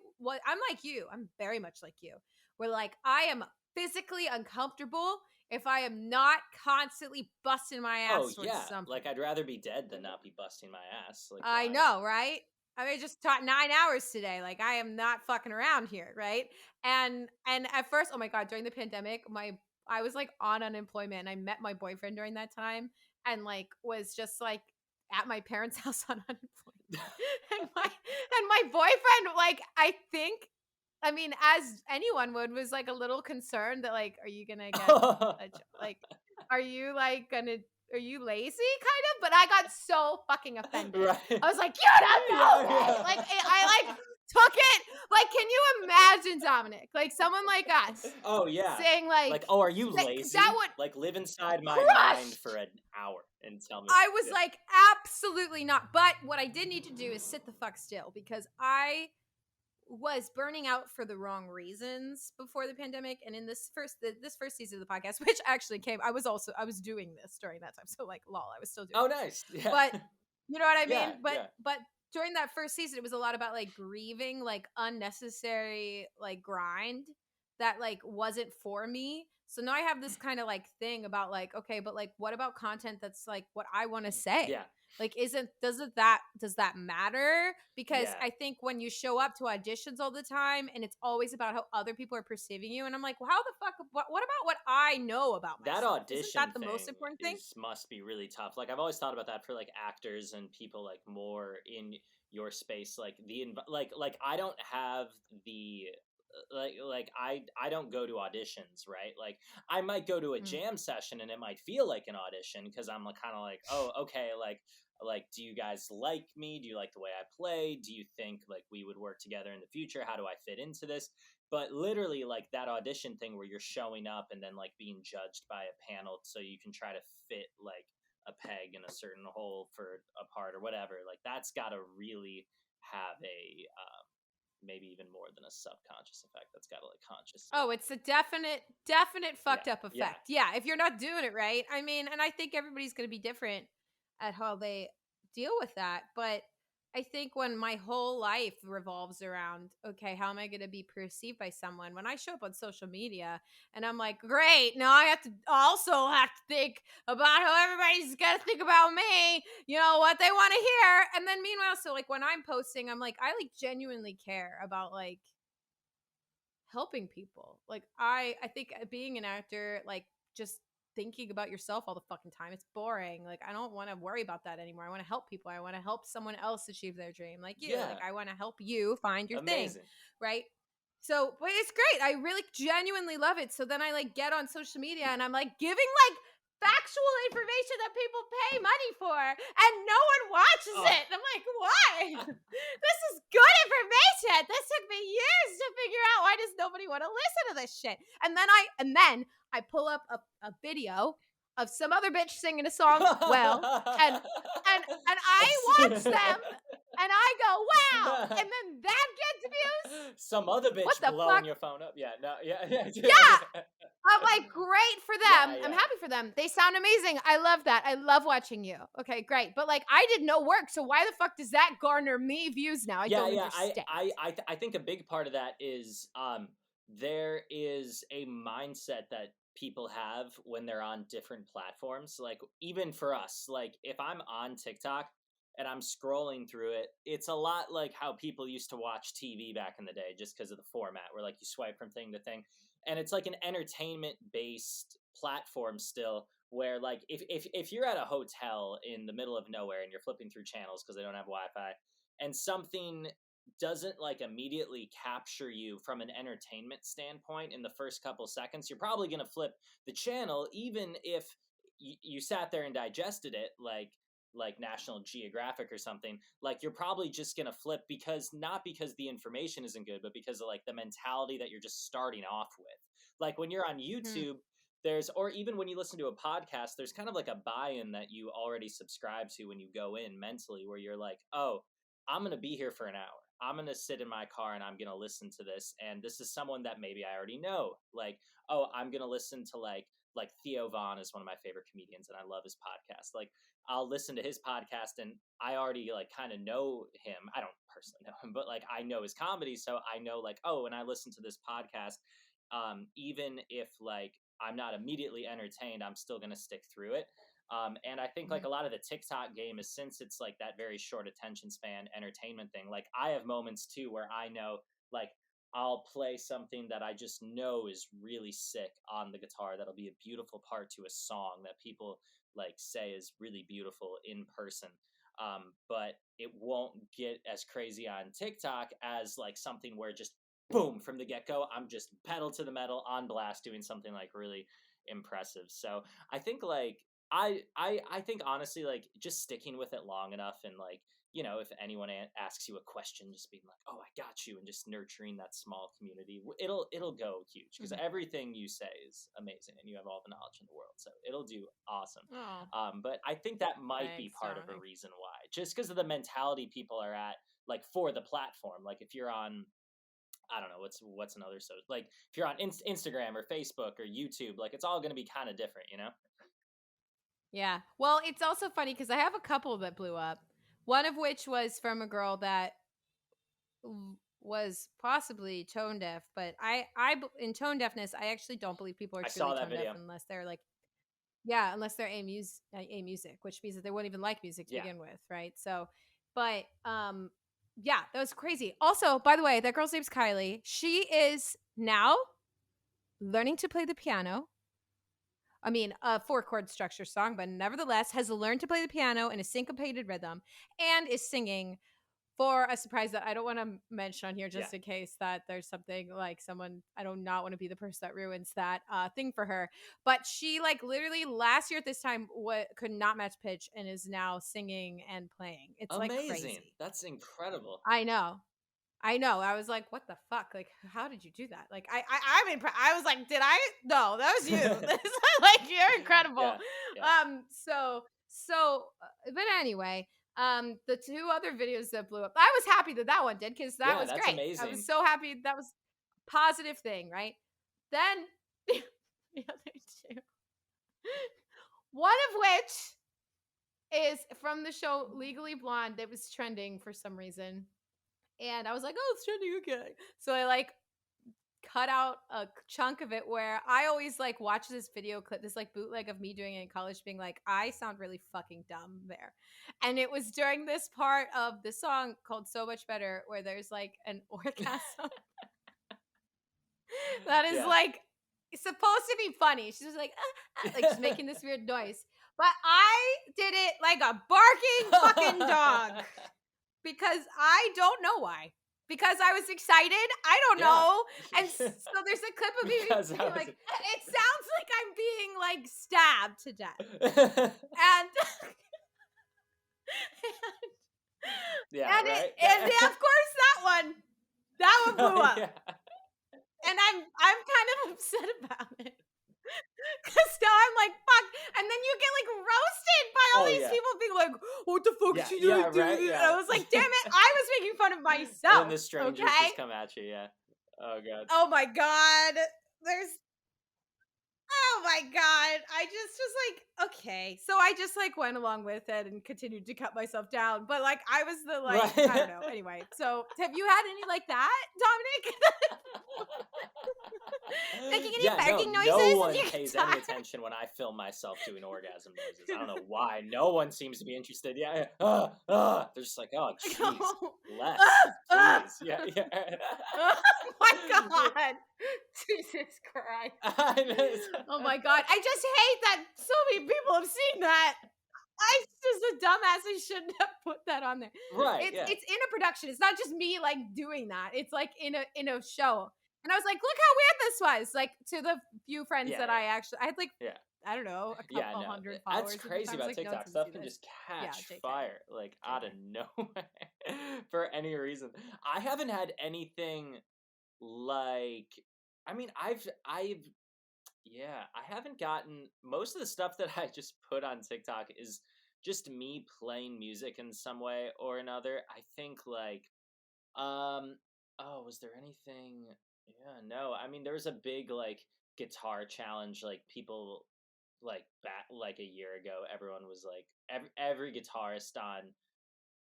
like you. I'm very much like you. Where like I am physically uncomfortable if I am not constantly busting my ass for something. Like I'd rather be dead than not be busting my ass. Like I know, right? I mean, just taught 9 hours today. Like, I am not fucking around here, right? And at first, oh my god, during the pandemic, I was like on unemployment, and I met my boyfriend during that time, and like was just like at my parents' house on unemployment. And my boyfriend, like, I mean, as anyone would, was like a little concerned that like, are you gonna get a like, are you like gonna are you lazy kind of? But I got so fucking offended. Right. I was like, you don't know me. Yeah. Like, I like took it. Like, can you imagine, Dominic? Like, someone like us Oh yeah. saying like, Like, oh, are you that lazy? would Like, live inside my mind crush. for an hour and tell me. I was Yeah. like, absolutely not. But what I did need to do is sit the fuck still, because I was burning out for the wrong reasons before the pandemic. And in this first season of the podcast, which actually I was doing this during that time, so like, lol, I was still doing Oh, this. nice. Yeah. But you know what I Yeah, mean? But yeah. but during that first season, it was a lot about like grieving like unnecessary like grind that like wasn't for me. So now I have this kind of like thing about like, okay, but like, what about content that's like what I want to say? Yeah. Like, does that matter? Because Yeah. I think when you show up to auditions all the time and it's always about how other people are perceiving you, and I'm like, well, how the fuck, what about what I know about That myself? Isn't audition that the thing most important thing? must be really tough. Like, I've always thought about that for like actors and people like more in your space. Like like I don't have the I don't go to auditions, right? Like, I might go to a Mm. jam session and it might feel like an audition because I'm like, kind of like, oh, okay, like, do you guys like me? Do you like the way I play? Do you think like we would work together in the future? How do I fit into this? But literally, like, that audition thing where you're showing up and then like being judged by a panel so you can try to fit like a peg in a certain hole for a part or whatever, like, that's got to really have a maybe even more than a subconscious effect. That's got to like conscious. Oh, it's a definite Yeah, fucked up yeah, effect. Yeah, if you're not doing it right. I mean, and I think everybody's going to be different at how they deal with that. But I think when my whole life revolves around, okay, how am I going to be perceived by someone? When I show up on social media and I'm like, great, now I also have to think about how everybody's going to think about me, you know, what they want to hear. And then meanwhile, so like when I'm posting, I'm like, I like genuinely care about like helping people. Like, I think being an actor, like, just thinking about yourself all the fucking time, it's boring. Like, I don't want to worry about that anymore. I want to help people. I want to help someone else achieve their dream, like you. yeah. Like, I want to help you find your thing, Amazing. right? So, but it's great. I really genuinely love it. So then I like get on social media and I'm like giving like factual information that people pay money for, and no one watches Oh. it. And I'm like, why? This is good information. This took me years to figure out. Why does nobody want to listen to this shit? And then I pull up a video of some other bitch singing a song well, and I watch them and I go, wow, and then that gets views. Some other bitch What the blowing fuck? your phone up. Yeah, no, yeah, yeah. Yeah. I'm like, great for them. Yeah, I'm yeah. happy for them. They sound amazing. I love that. I love watching you. Okay, great. But like, I did no work, so why the fuck does that garner me views now? I don't understand. I think a big part of that is there is a mindset that people have when they're on different platforms. Like, even for us, like, if I'm on TikTok and I'm scrolling through it, it's a lot like how people used to watch TV back in the day, just because of the format where like you swipe from thing to thing. And it's like an entertainment based platform still, where like if you're at a hotel in the middle of nowhere and you're flipping through channels because they don't have Wi-Fi, and something doesn't like immediately capture you from an entertainment standpoint in the first couple seconds, you're probably going to flip the channel, even if you sat there and digested it like National Geographic or something. Like, you're probably just going to flip, because not because the information isn't good, but because of like the mentality that you're just starting off with. Like, when you're on YouTube, there's, or even when you listen to a podcast, there's kind of like a buy-in that you already subscribe to when you go in mentally, where you're like, oh, I'm going to be here for an hour. I'm going to sit in my car and I'm going to listen to this. And this is someone that maybe I already know. Like, oh, I'm going to listen to like Theo Vaughn is one of my favorite comedians and I love his podcast. Like, I'll listen to his podcast and I already like kind of know him. I don't personally know him, but like I know his comedy. So I know like, oh, when I listen to this podcast, even if like I'm not immediately entertained, I'm still going to stick through it. And I think like a lot of the TikTok game is, since it's like that very short attention span entertainment thing, like I have moments too where I know like I'll play something that I just know is really sick on the guitar. That'll be a beautiful part to a song that people like say is really beautiful in person. But it won't get as crazy on TikTok as like something where just boom from the get go, I'm just pedal to the metal on blast doing something like really impressive. So I think like I think honestly like just sticking with it long enough, and like, you know, if anyone asks you a question, just being like, oh, I got you, and just nurturing that small community, it'll go huge, because everything you say is amazing and you have all the knowledge in the world, so it'll do awesome. But I think that might be part of a reason why, just because of the mentality people are at, like for the platform. Like if you're on, I don't know, what's another, so like if you're on Instagram or Facebook or YouTube, like it's all going to be kind of different, you know? Yeah. Well, it's also funny because I have a couple that blew up. One of which was from a girl that was possibly tone deaf, but in tone deafness, I actually don't believe people are truly tone deaf unless they're like, yeah, unless they're a music, which means that they wouldn't even like music to begin with, right? So, but yeah, that was crazy. Also, by the way, that girl's name's Kylie. She is now learning to play the piano. I mean, a 4-chord structure song, but nevertheless has learned to play the piano in a syncopated rhythm and is singing for a surprise that I don't want to mention on here, just in case that there's something like someone, I do not want to be the person that ruins that thing for her. But she like literally last year at this time could not match pitch and is now singing and playing. It's amazing. Like crazy. That's incredible. I know. I was like, what the fuck? Like, how did you do that? Like, I'm impressed. I was like, no, that was you. Like, you're incredible. But anyway, the 2 other videos that blew up, I was happy that one did, because that was great. Amazing. I was so happy. That was a positive thing, right? Then the other 2, one of which is from the show Legally Blonde that was trending for some reason. And I was like, oh, it's trending again. So I like cut out a chunk of it where I always like watch this video clip, this like bootleg of me doing it in college, being like, I sound really fucking dumb there. And it was during this part of the song called So Much Better where there's like an orgasm that is like supposed to be funny. She's just like, like she's making this weird noise. But I did it like a barking fucking dog. Because I don't know why. Because I was excited. I don't know. And so there's a clip of me being like, it sounds like I'm being like stabbed to death. And of course that one blew up. And I'm kind of upset about it. Because now I'm like, fuck. And then you get like roasted by all these people being like, what the fuck is she doing? And I was like, damn it, I was making fun of myself. And the strangers just come at you, Oh, God. Oh, my God. Oh my God. I just was like, okay. So I just like went along with it and continued to cut myself down. But like, I was the like, I don't know. Anyway, so have you had any like that, Dominic? Making any barking noises? No one pays any attention when I film myself doing orgasm noises. I don't know why. No one seems to be interested. They're just like, oh, jeez, less, please. Oh my God. Jesus Christ. Oh my God. I just hate that so many people have seen that. I'm just a dumbass. I shouldn't have put that on there. Right. It's in a production. It's not just me like doing that. It's like in a show. And I was like, look how weird this was. Like to the few friends that I had like, I don't know, a couple hundred followers. That's crazy about TikTok. Stuff can just catch fire like out of nowhere for any reason. I haven't had anything like, I mean, I haven't gotten, most of the stuff that I just put on TikTok is just me playing music in some way or another. I think like, was there anything? No. I mean, there was a big like guitar challenge, like people like back like a year ago. Everyone was like, every guitarist on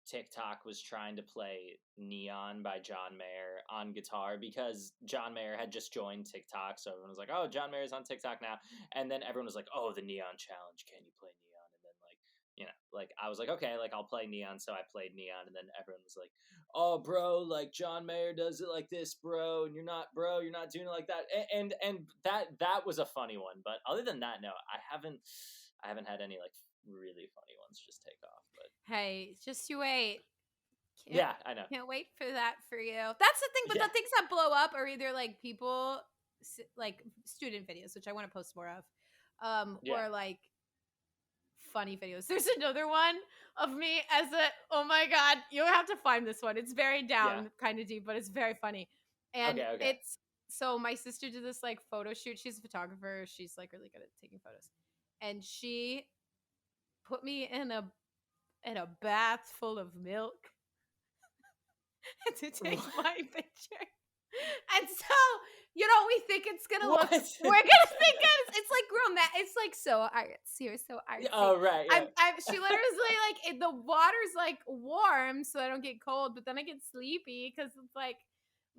TikTok was trying to play Neon by John Mayer on guitar because John Mayer had just joined TikTok. So everyone was like, oh, John Mayer's on TikTok now. And then everyone was like, oh, the Neon challenge. Can you play Neon? And like I was like, okay, like I'll play Neon, so I played Neon, and then everyone was like, oh, bro, like John Mayer does it like this, bro, and you're not doing it like that, and that was a funny one. But other than that, no, I haven't had any like really funny ones just take off. But Hey, just you wait. yeah, I know. Can't wait for that for you. That's the thing. But the things that blow up are either like people, like student videos, which I want to post more of, or like funny videos. There's another one of me as a, oh my God, you have to find this one. It's very down, kind of deep, but it's very funny. And it's, so my sister did this like photo shoot. She's a photographer. She's like really good at taking photos. And she put me in a bath full of milk to take my picture. And so, we think it's gonna look. We're gonna think it's like it's like so artsy. You're so artsy. Oh right. Yeah. She literally like the water's like warm, so I don't get cold. But then I get sleepy because it's like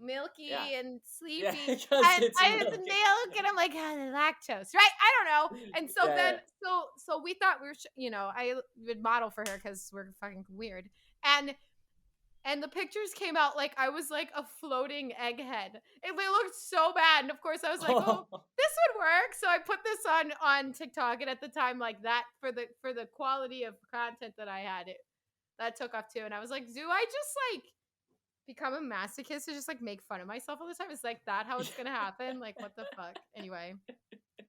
milky and sleepy. Yeah, and it's milk, and I'm like, the lactose, right? I don't know. And so so we thought we were, I would model for her because we're fucking weird. And the pictures came out like I was like a floating egghead. It looked so bad. And of course I was like, oh, this would work. So I put this on TikTok. And at the time, like that for the quality of content that I had, that took off too. And I was like, do I just like become a masochist and just like make fun of myself all the time? Is like that how it's gonna happen? Like what the fuck? Anyway.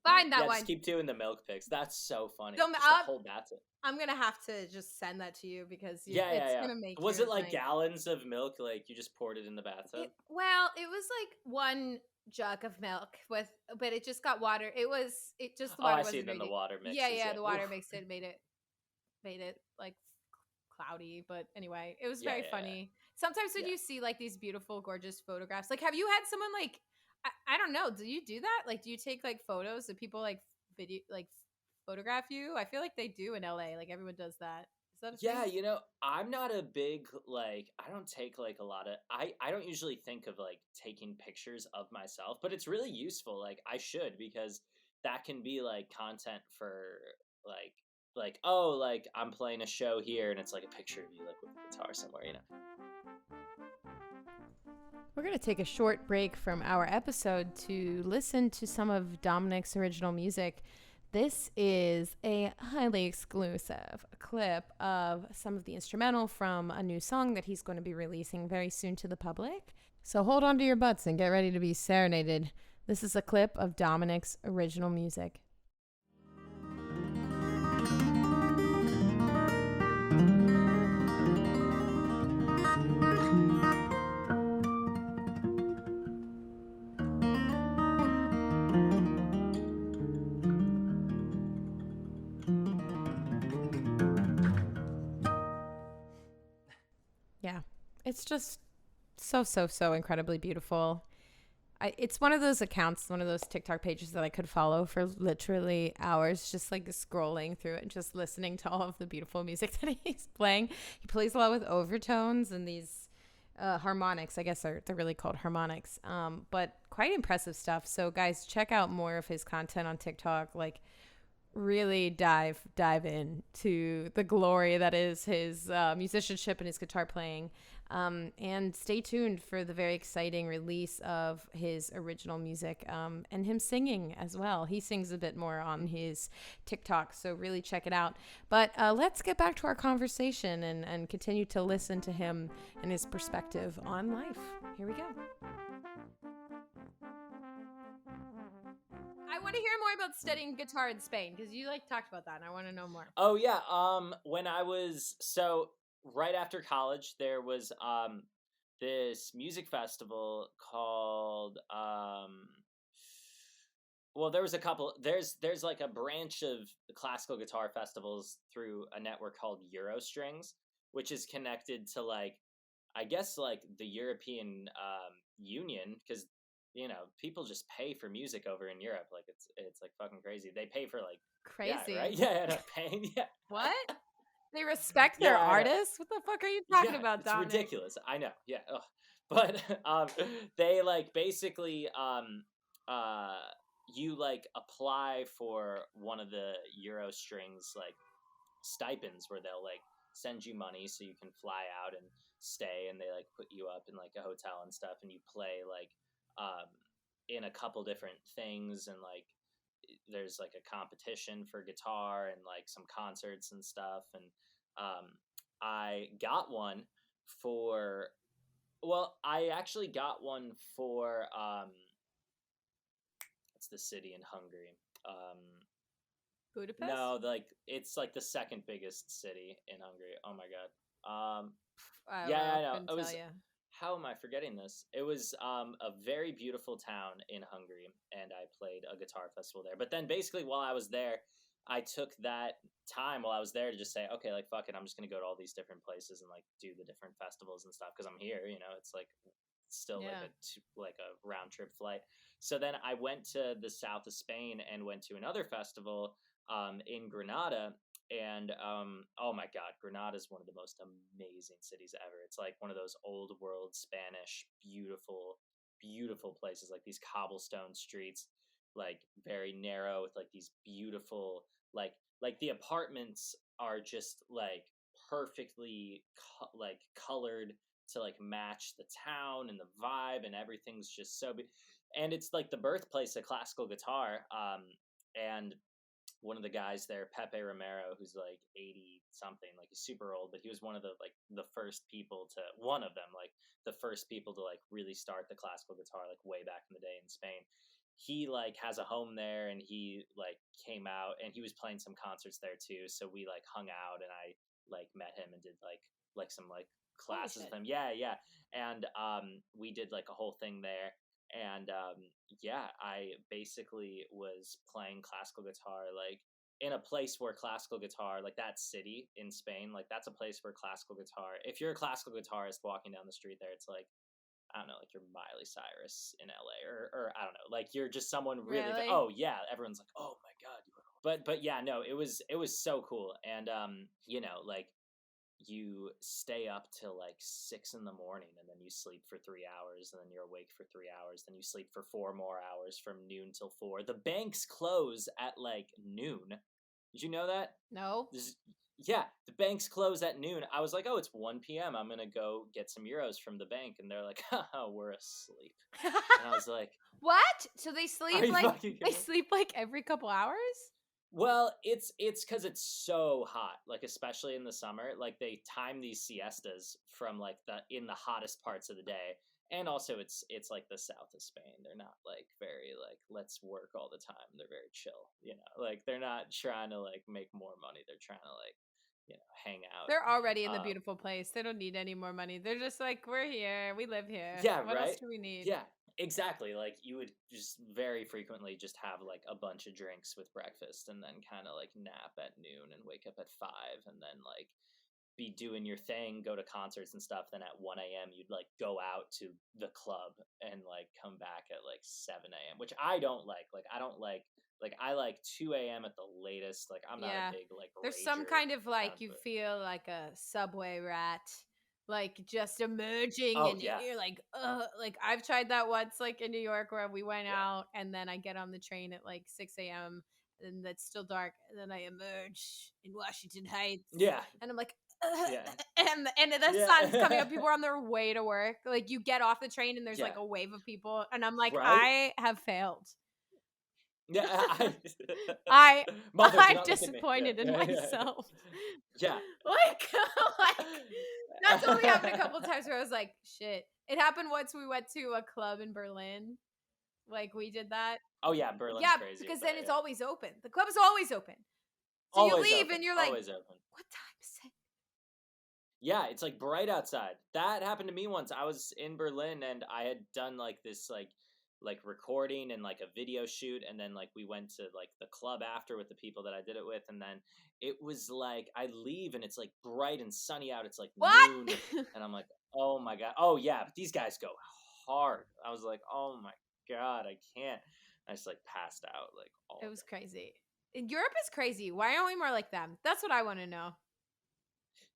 Find that one. Just keep doing the milk pics. That's so funny. So, just the whole bathtub. I'm gonna have to just send that to you because it's gonna make. Was it like gallons of milk? Like you just poured it in the bathtub? It was like one jug of milk but it just got water. The water. I see. Then the water mixes. Yeah. The water mixed it, made it like cloudy. But anyway, it was very funny. Sometimes when you see like these beautiful, gorgeous photographs, like have you had someone like? I don't know. Do you do that? Like, do you take like photos of people like video, like photograph you? I feel like they do in LA. Like everyone does that. Is that a thing? I'm not a big like. I don't take like a lot of. I don't usually think of like taking pictures of myself, but it's really useful. Like I should because that can be like content for like oh like I'm playing a show here and it's like a picture of you like with a guitar somewhere. We're going to take a short break from our episode to listen to some of Dominic's original music. This is a highly exclusive clip of some of the instrumental from a new song that he's going to be releasing very soon to the public. So hold on to your butts and get ready to be serenaded. This is a clip of Dominic's original music. It's just so incredibly beautiful. It's one of those accounts, one of those TikTok pages that I could follow for literally hours, just like scrolling through it and just listening to all of the beautiful music that he's playing. He plays a lot with overtones and these harmonics. I guess they're really called harmonics, but quite impressive stuff. So guys, check out more of his content on TikTok. Like really dive into the glory that is his musicianship and his guitar playing. And stay tuned for the very exciting release of his original music and him singing as well. He sings a bit more on his TikTok, so really check it out. But let's get back to our conversation and continue to listen to him and his perspective on life. Here we go. I want to hear more about studying guitar in Spain because you like talked about that and I want to know more. Oh yeah. When I was right after college, there was this music festival called there was a couple. There's like a branch of classical guitar festivals through a network called Eurostrings, which is connected to like I guess like the European Union because people just pay for music over in Europe. Like it's like fucking crazy. They pay for like crazy, yeah, right? Yeah, paying. Yeah. What? They respect their artists? What the fuck are you talking about, Dominic? It's ridiculous. I know. Yeah. Ugh. But they like basically you like apply for one of the Eurostrings like stipends where they'll like send you money so you can fly out and stay, and they like put you up in like a hotel and stuff, and you play like in a couple different things, and like there's like a competition for guitar and like some concerts and stuff. And I got one for, well, I actually got one for it's the city in Hungary. Budapest? No, like it's like the second biggest city in Hungary. Oh my god. Yeah, I know. It was. How am I forgetting this? It was a very beautiful town in Hungary, and I played a guitar festival there. But then basically while I was there, I took that time while I was there to just say, okay, like fuck it, I'm just gonna go to all these different places and like do the different festivals and stuff because I'm here. You know, it's like still like a round trip flight. So then I went to the south of Spain and went to another festival in Granada. And oh my god, Granada is one of the most amazing cities ever. It's like one of those old world Spanish beautiful places, like these cobblestone streets, like very narrow with like these beautiful like the apartments are just like perfectly like colored to like match the town and the vibe, and everything's just so and it's like the birthplace of classical guitar. And one of the guys there, Pepe Romero, who's like 80 something, like he's super old, but he was one of the first people to the first people to like really start the classical guitar like way back in the day in Spain. He like has a home there, and he like came out and he was playing some concerts there too. So we like hung out, and I like met him and did like some like classes with him. Yeah. And we did like a whole thing there. And yeah, I basically was playing classical guitar like in a place where classical guitar, like that city in Spain, like that's a place where classical guitar, if you're a classical guitarist walking down the street there, it's like, I don't know, like you're Miley Cyrus in LA, or I don't know, like you're just someone really? Oh yeah, everyone's like, oh my god, you are. But yeah, no, it was so cool. And you know, like you stay up till like 6 in the morning, and then you sleep for 3 hours, and then you're awake for 3 hours, then you sleep for 4 more hours from noon till 4. The banks close at like noon. Did you know that? No. Yeah, the banks close at noon. I was like, oh, it's 1 p.m. I'm gonna go get some euros from the bank, and they're like, haha, we're asleep. And I was like, what? So they sleep like every couple hours? Well, it's because it's so hot, like especially in the summer. Like they time these siestas from like in the hottest parts of the day, and also it's like the south of Spain. They're not like very like let's work all the time. They're very chill, you know. Like they're not trying to like make more money. They're trying to like hang out. They're already in the beautiful place. They don't need any more money. They're just like, we're here. We live here. Yeah, what right? else do we need? Yeah. Exactly. Like you would just very frequently just have like a bunch of drinks with breakfast, and then kind of like nap at noon and wake up at 5, and then like be doing your thing, go to concerts and stuff. Then at 1 a.m. you'd like go out to the club and like come back at like 7 a.m., which I don't like. Like I don't like I like 2 a.m. at the latest. Like I'm not a big like there's some kind of like you feel like a subway rat, like just emerging, and you're like, like I've tried that once, like in New York, where we went out, and then I get on the train at like 6 a.m. and it's still dark, and then I emerge in Washington Heights, and I'm like, and the sun's coming up. People are on their way to work. Like you get off the train, and there's like a wave of people, and I'm like, I have failed. Yeah, I'm disappointed in myself. Yeah, like that's only happened a couple of times where I was like, shit. It happened once we went to a club in Berlin. Like we did that. Oh yeah, Berlin's crazy. Because then it's always open. The club is always open. So always you leave open. And you're like, always open. What time is it? Yeah, it's like bright outside. That happened to me once. I was in Berlin, and I had done like this like recording and like a video shoot, and then like we went to like the club after with the people that I did it with, and then it was like I leave and it's like bright and sunny out. It's like noon, and I'm like, oh my god, oh yeah, but these guys go hard. I was like, oh my god, I can't. I just like passed out like all. It was crazy. Europe is crazy. Why aren't we more like them? That's what I want to know.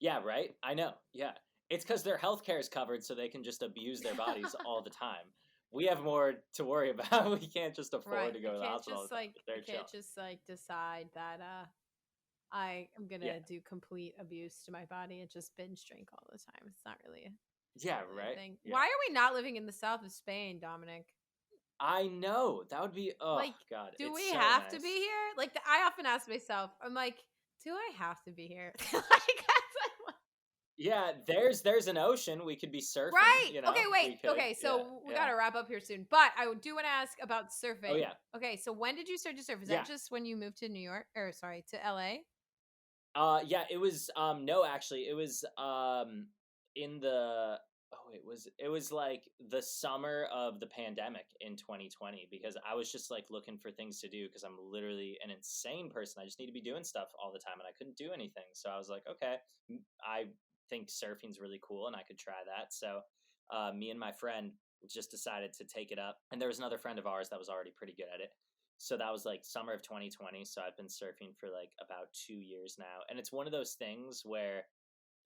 Yeah, right. I know. Yeah, it's because their healthcare is covered, so they can just abuse their bodies all the time. We have more to worry about. We can't just afford to go to the hospital. Just, like, I can't just like decide that I am gonna do complete abuse to my body and just binge drink all the time. It's not really a thing. Yeah. Why are we not living in the south of Spain, Dominic? I know that would be Like, god. do It's we so have nice. to be here? Like, I often ask myself, I'm like, do I have to be here? Like, that's like, Yeah, there's an ocean. We could be surfing. right. You know? Okay, wait. Okay, so we gotta wrap up here soon. But I do want to ask about surfing. Oh yeah. Okay, so when did you start to surf? Is that just when you moved to New York, or sorry, to LA? Yeah, it was no, actually it was in the it was like the summer of the pandemic in 2020, because I was just like looking for things to do, because I'm literally an insane person. I just need to be doing stuff all the time and I couldn't do anything. So I was like, okay, I think surfing's really cool and I could try that. So me and my friend just decided to take it up, and there was another friend of ours that was already pretty good at it. So that was like summer of 2020. So I've been surfing for like about 2 years now. And it's one of those things where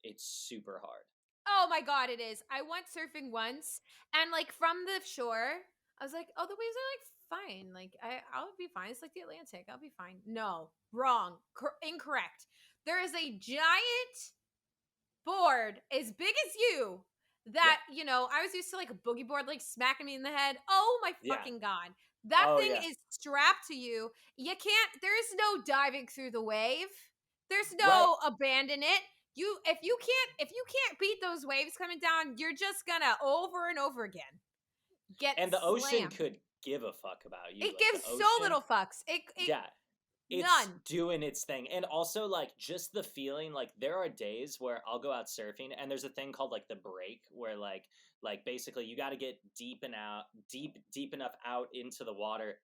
it's super hard. Oh my God, it is. I went surfing once, and like from the shore, I was like, oh, the waves are like fine. Like I'll be fine. It's like the Atlantic. I'll be fine. No, wrong. Incorrect. There is a giant board as big as you that, you know, I was used to like a boogie board like smacking me in the head. Oh my fucking God. That thing is strapped to you. You can't, there is no diving through the wave. There's no abandon it. If you can't beat those waves coming down, you're just gonna over and over again get and the slammed. ocean could give a fuck about you. It like gives so little fucks. It's none. Doing its thing. And also like just the feeling, like there are days where I'll go out surfing and there's a thing called like the break, where like basically you got to get deep enough out into the water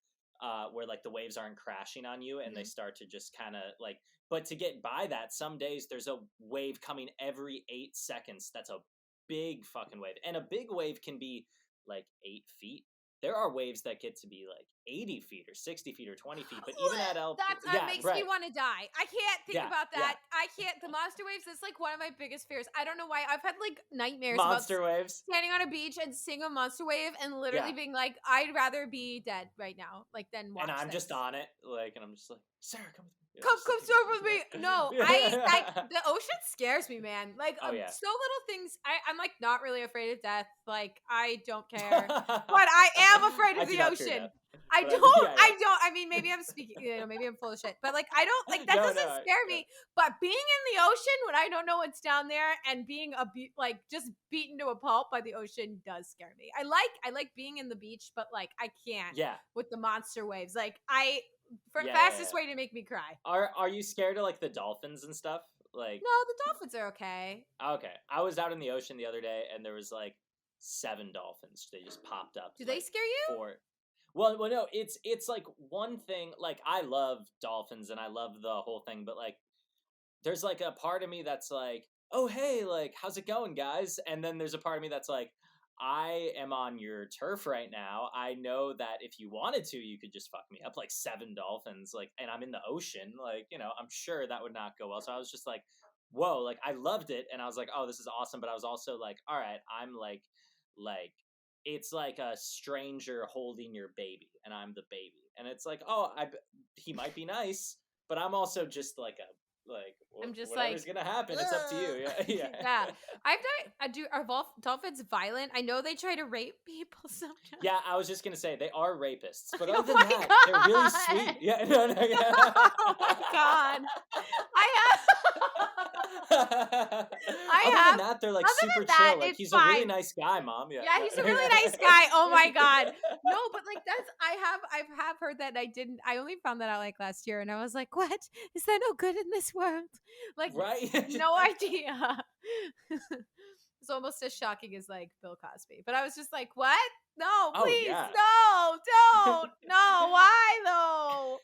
where like the waves aren't crashing on you, and they start to just kind of like, but to get by that, some days there's a wave coming every 8 seconds. That's a big fucking wave. And a big wave can be like 8 feet. There are waves that get to be like 80 feet or 60 feet or 20 feet. But even at that makes me want to die. I can't think about that. I can't. The monster waves is like one of my biggest fears. I don't know why. I've had like nightmares monster about waves. Standing on a beach and seeing a monster wave and literally being like, I'd rather be dead right now, like than watch. And I'm just on it, like, and I'm just like, Sarah, come with me. Come surf with me. No, the ocean scares me, man. Like so little things. I'm like not really afraid of death. Like I don't care, but I am afraid of the ocean. I don't. I mean, maybe I'm speaking. You know, maybe I'm full of shit. But like, I don't like that. Doesn't scare me. But being in the ocean when I don't know what's down there and being like just beaten to a pulp by the ocean does scare me. I like being in the beach, but like I can't. With the monster waves, like fastest way to make me cry. Are you scared of like the dolphins and stuff? Like no, the dolphins are okay. Okay, I was out in the ocean the other day and there was like 7 dolphins. They just popped up. Do they scare you? Well, no, it's like one thing. Like I love dolphins and I love the whole thing, but like there's like a part of me that's like, oh hey, like how's it going, guys? And then there's a part of me that's like, I am on your turf right now. I know that if you wanted to, you could just fuck me up, like 7 dolphins, like, and I'm in the ocean, like, you know, I'm sure that would not go well. So I was just like, whoa, like I loved it. And I was like, oh, this is awesome. But I was also like, all right, I'm like, it's like a stranger holding your baby and I'm the baby. And it's like, oh, he might be nice, but I'm also just like I'm just whatever's gonna happen. It's up to you. Yeah. Are dolphins violent? I know they try to rape people sometimes. Yeah, I was just gonna say they are rapists, but other than that, they're really sweet. Yeah, no. Oh my God, Other than that, they're like super chill. Like he's a really nice guy, Mom. Yeah, he's a really nice guy. Oh my God, no, but like I have heard that. I only found that out like last year, and I was like, what? Is there no good in this world? Like, no idea. It's almost as shocking as like Bill Cosby, but I was just like, what? No, please, no, don't, no, why though?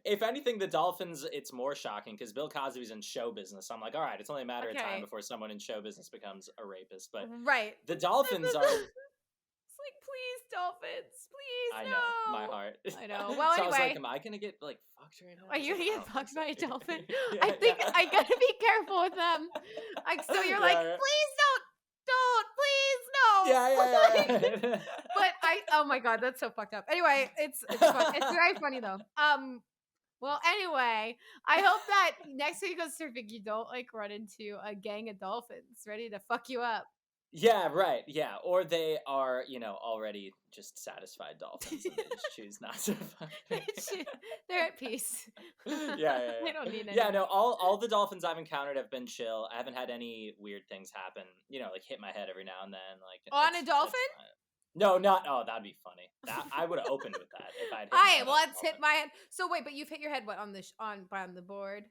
If anything, the dolphins, it's more shocking because Bill Cosby's in show business. So I'm like, all right, it's only a matter of time before someone in show business becomes a rapist. But the dolphins are. It's like, please, dolphins, please. I know, my heart. I know. Well, so anyway, I was like, am I gonna get like fucked right now? Are you gonna get fucked by a dolphin? I think I gotta be careful with them. Like, so you're like, please don't, please no. Yeah. But oh my God, that's so fucked up. Anyway, it's fun. It's very funny though. Well, anyway, I hope that next time you go surfing, you don't like run into a gang of dolphins ready to fuck you up. Yeah, right. Yeah, or they are, already just satisfied dolphins, and they just choose not to fuck me. They're at peace. Yeah. They don't need Yeah, any. no, all the dolphins I've encountered have been chill. I haven't had any weird things happen. Like hit my head every now and then. Like On a it's dolphin? fine. No, not. Oh, that'd be funny. That I would have opened with that if I'd hit All my right, head well, on a let's hit dolphin. my head. So wait, but you've hit your head what on the board?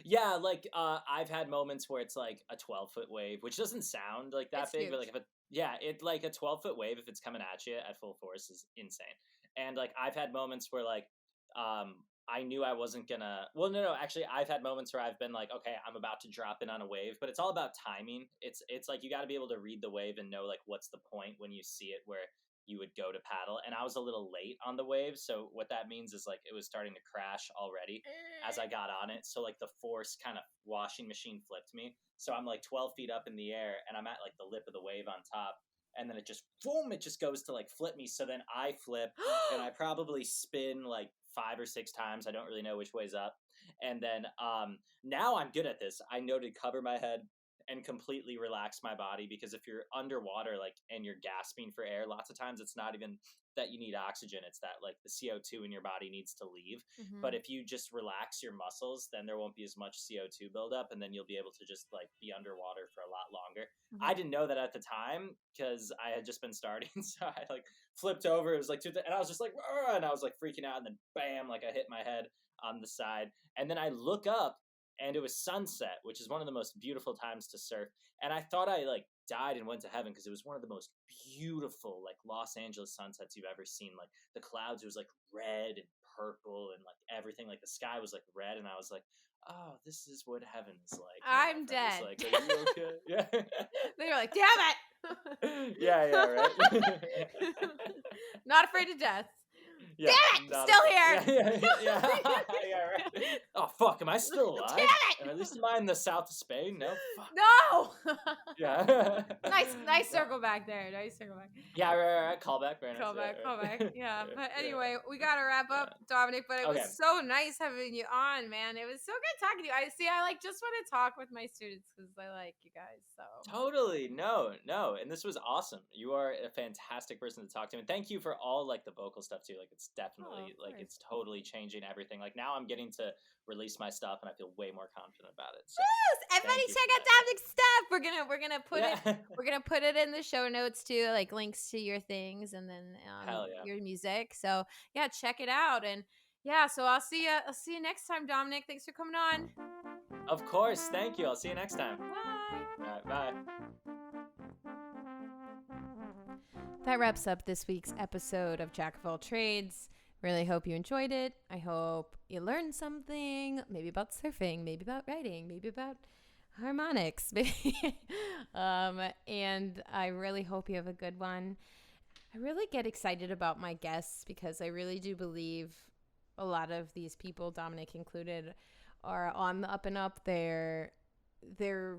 Yeah, like I've had moments where it's like a 12-foot wave, which doesn't sound like that It's big, but huge. like it like a 12-foot wave if it's coming at you at full force is insane. And like I've had moments where like I knew I wasn't gonna. Well, no, actually, I've had moments where I've been like, okay, I'm about to drop in on a wave, but it's all about timing. It's like you got to be able to read the wave and know like what's the point when you see it where you would go to paddle. And I was a little late on the wave, so what that means is like it was starting to crash already as I got on it. So like the force kind of washing machine flipped me. So I'm like 12 feet up in the air and I'm at like the lip of the wave on top. And then it just, boom, it just goes to like flip me. So then I flip and I probably spin like 5 or 6 times. I don't really know which way's up. And then now I'm good at this. I know to cover my head and completely relax my body, because if you're underwater like and you're gasping for air, lots of times it's not even that you need oxygen, it's that like the CO2 in your body needs to leave. But if you just relax your muscles, then there won't be as much CO2 buildup, and then you'll be able to just like be underwater for a lot longer. I didn't know that at the time because I had just been starting, so I like flipped over. It was like and I was just like, and I was like freaking out, and then bam, like I hit my head on the side, and then I look up and it was sunset, which is one of the most beautiful times to surf. And I thought I like died and went to heaven because it was one of the most beautiful like Los Angeles sunsets you've ever seen. Like the clouds, it was like red and purple and like everything. Like the sky was like red, and I was like, oh, this is what heaven's like. I'm dead. Like, are you okay? Yeah. They were like, damn it. Yeah, right. Not afraid of death. Yeah, damn it! Still here. Yeah, right. Oh fuck, am I still alive? Damn it! Or at least am I in the south of Spain? No, fuck. No. Yeah. nice circle back there. Nice circle back. Yeah, right. Call back. Call back. Yeah, but anyway, we gotta wrap up, Dominic. But it was so nice having you on, man. It was so good talking to you. I like just want to talk with my students because I like you guys. So totally, no, and this was awesome. You are a fantastic person to talk to, and thank you for all like the vocal stuff too. Like it's definitely like it's totally changing everything. Like now I'm getting to release my stuff, and I feel way more confident about it. So, yes, everybody check out Dominic's stuff. We're gonna put it. We're gonna put it in the show notes too, like links to your things and then your music. So yeah, check it out. And yeah, so I'll see you next time, Dominic. Thanks for coming on. Of course, thank you. I'll see you next time. Bye. All right, bye. That wraps up this week's episode of Jack of All Trades. Really hope you enjoyed it. I hope you learned something, maybe about surfing, maybe about writing, maybe about harmonics. And I really hope you have a good one. I really get excited about my guests because I really do believe a lot of these people, Dominic included, are on the up and up. They're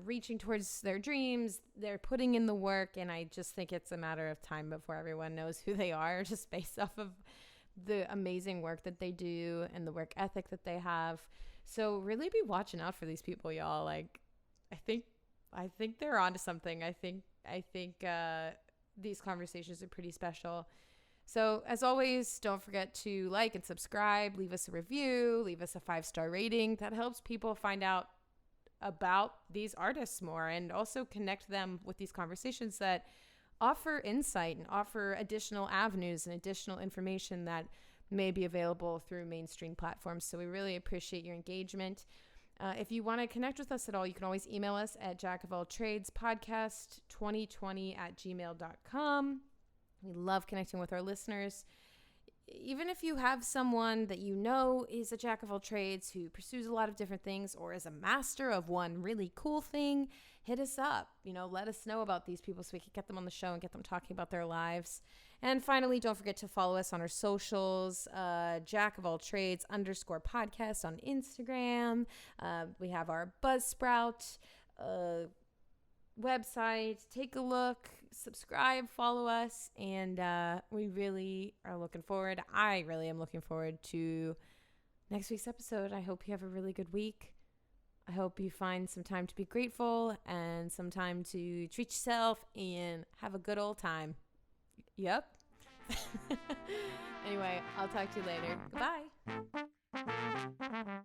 reaching towards their dreams. They're putting in the work, and I just think it's a matter of time before everyone knows who they are, just based off of the amazing work that they do and the work ethic that they have. So really be watching out for these people, y'all. Like, I think they're onto something. I think these conversations are pretty special. So as always, don't forget to like and subscribe, leave us a review, leave us a 5-star rating. That helps people find out about these artists more and also connect them with these conversations that offer insight and offer additional avenues and additional information that may be available through mainstream platforms. So we really appreciate your engagement. If you want to connect with us at all, you can always email us at jackofalltradespodcast2020@gmail.com. We love connecting with our listeners. Even if you have someone that you know is a jack of all trades who pursues a lot of different things or is a master of one really cool thing, hit us up. Let us know about these people so we can get them on the show and get them talking about their lives. And finally, don't forget to follow us on our socials, jackofalltrades_podcast on Instagram. We have our Buzzsprout website. Take a look, subscribe, follow us, and we really are looking forward. I really am looking forward to next week's episode. I hope you have a really good week. I hope you find some time to be grateful and some time to treat yourself and have a good old time. Yep. Anyway, I'll talk to you later. Goodbye.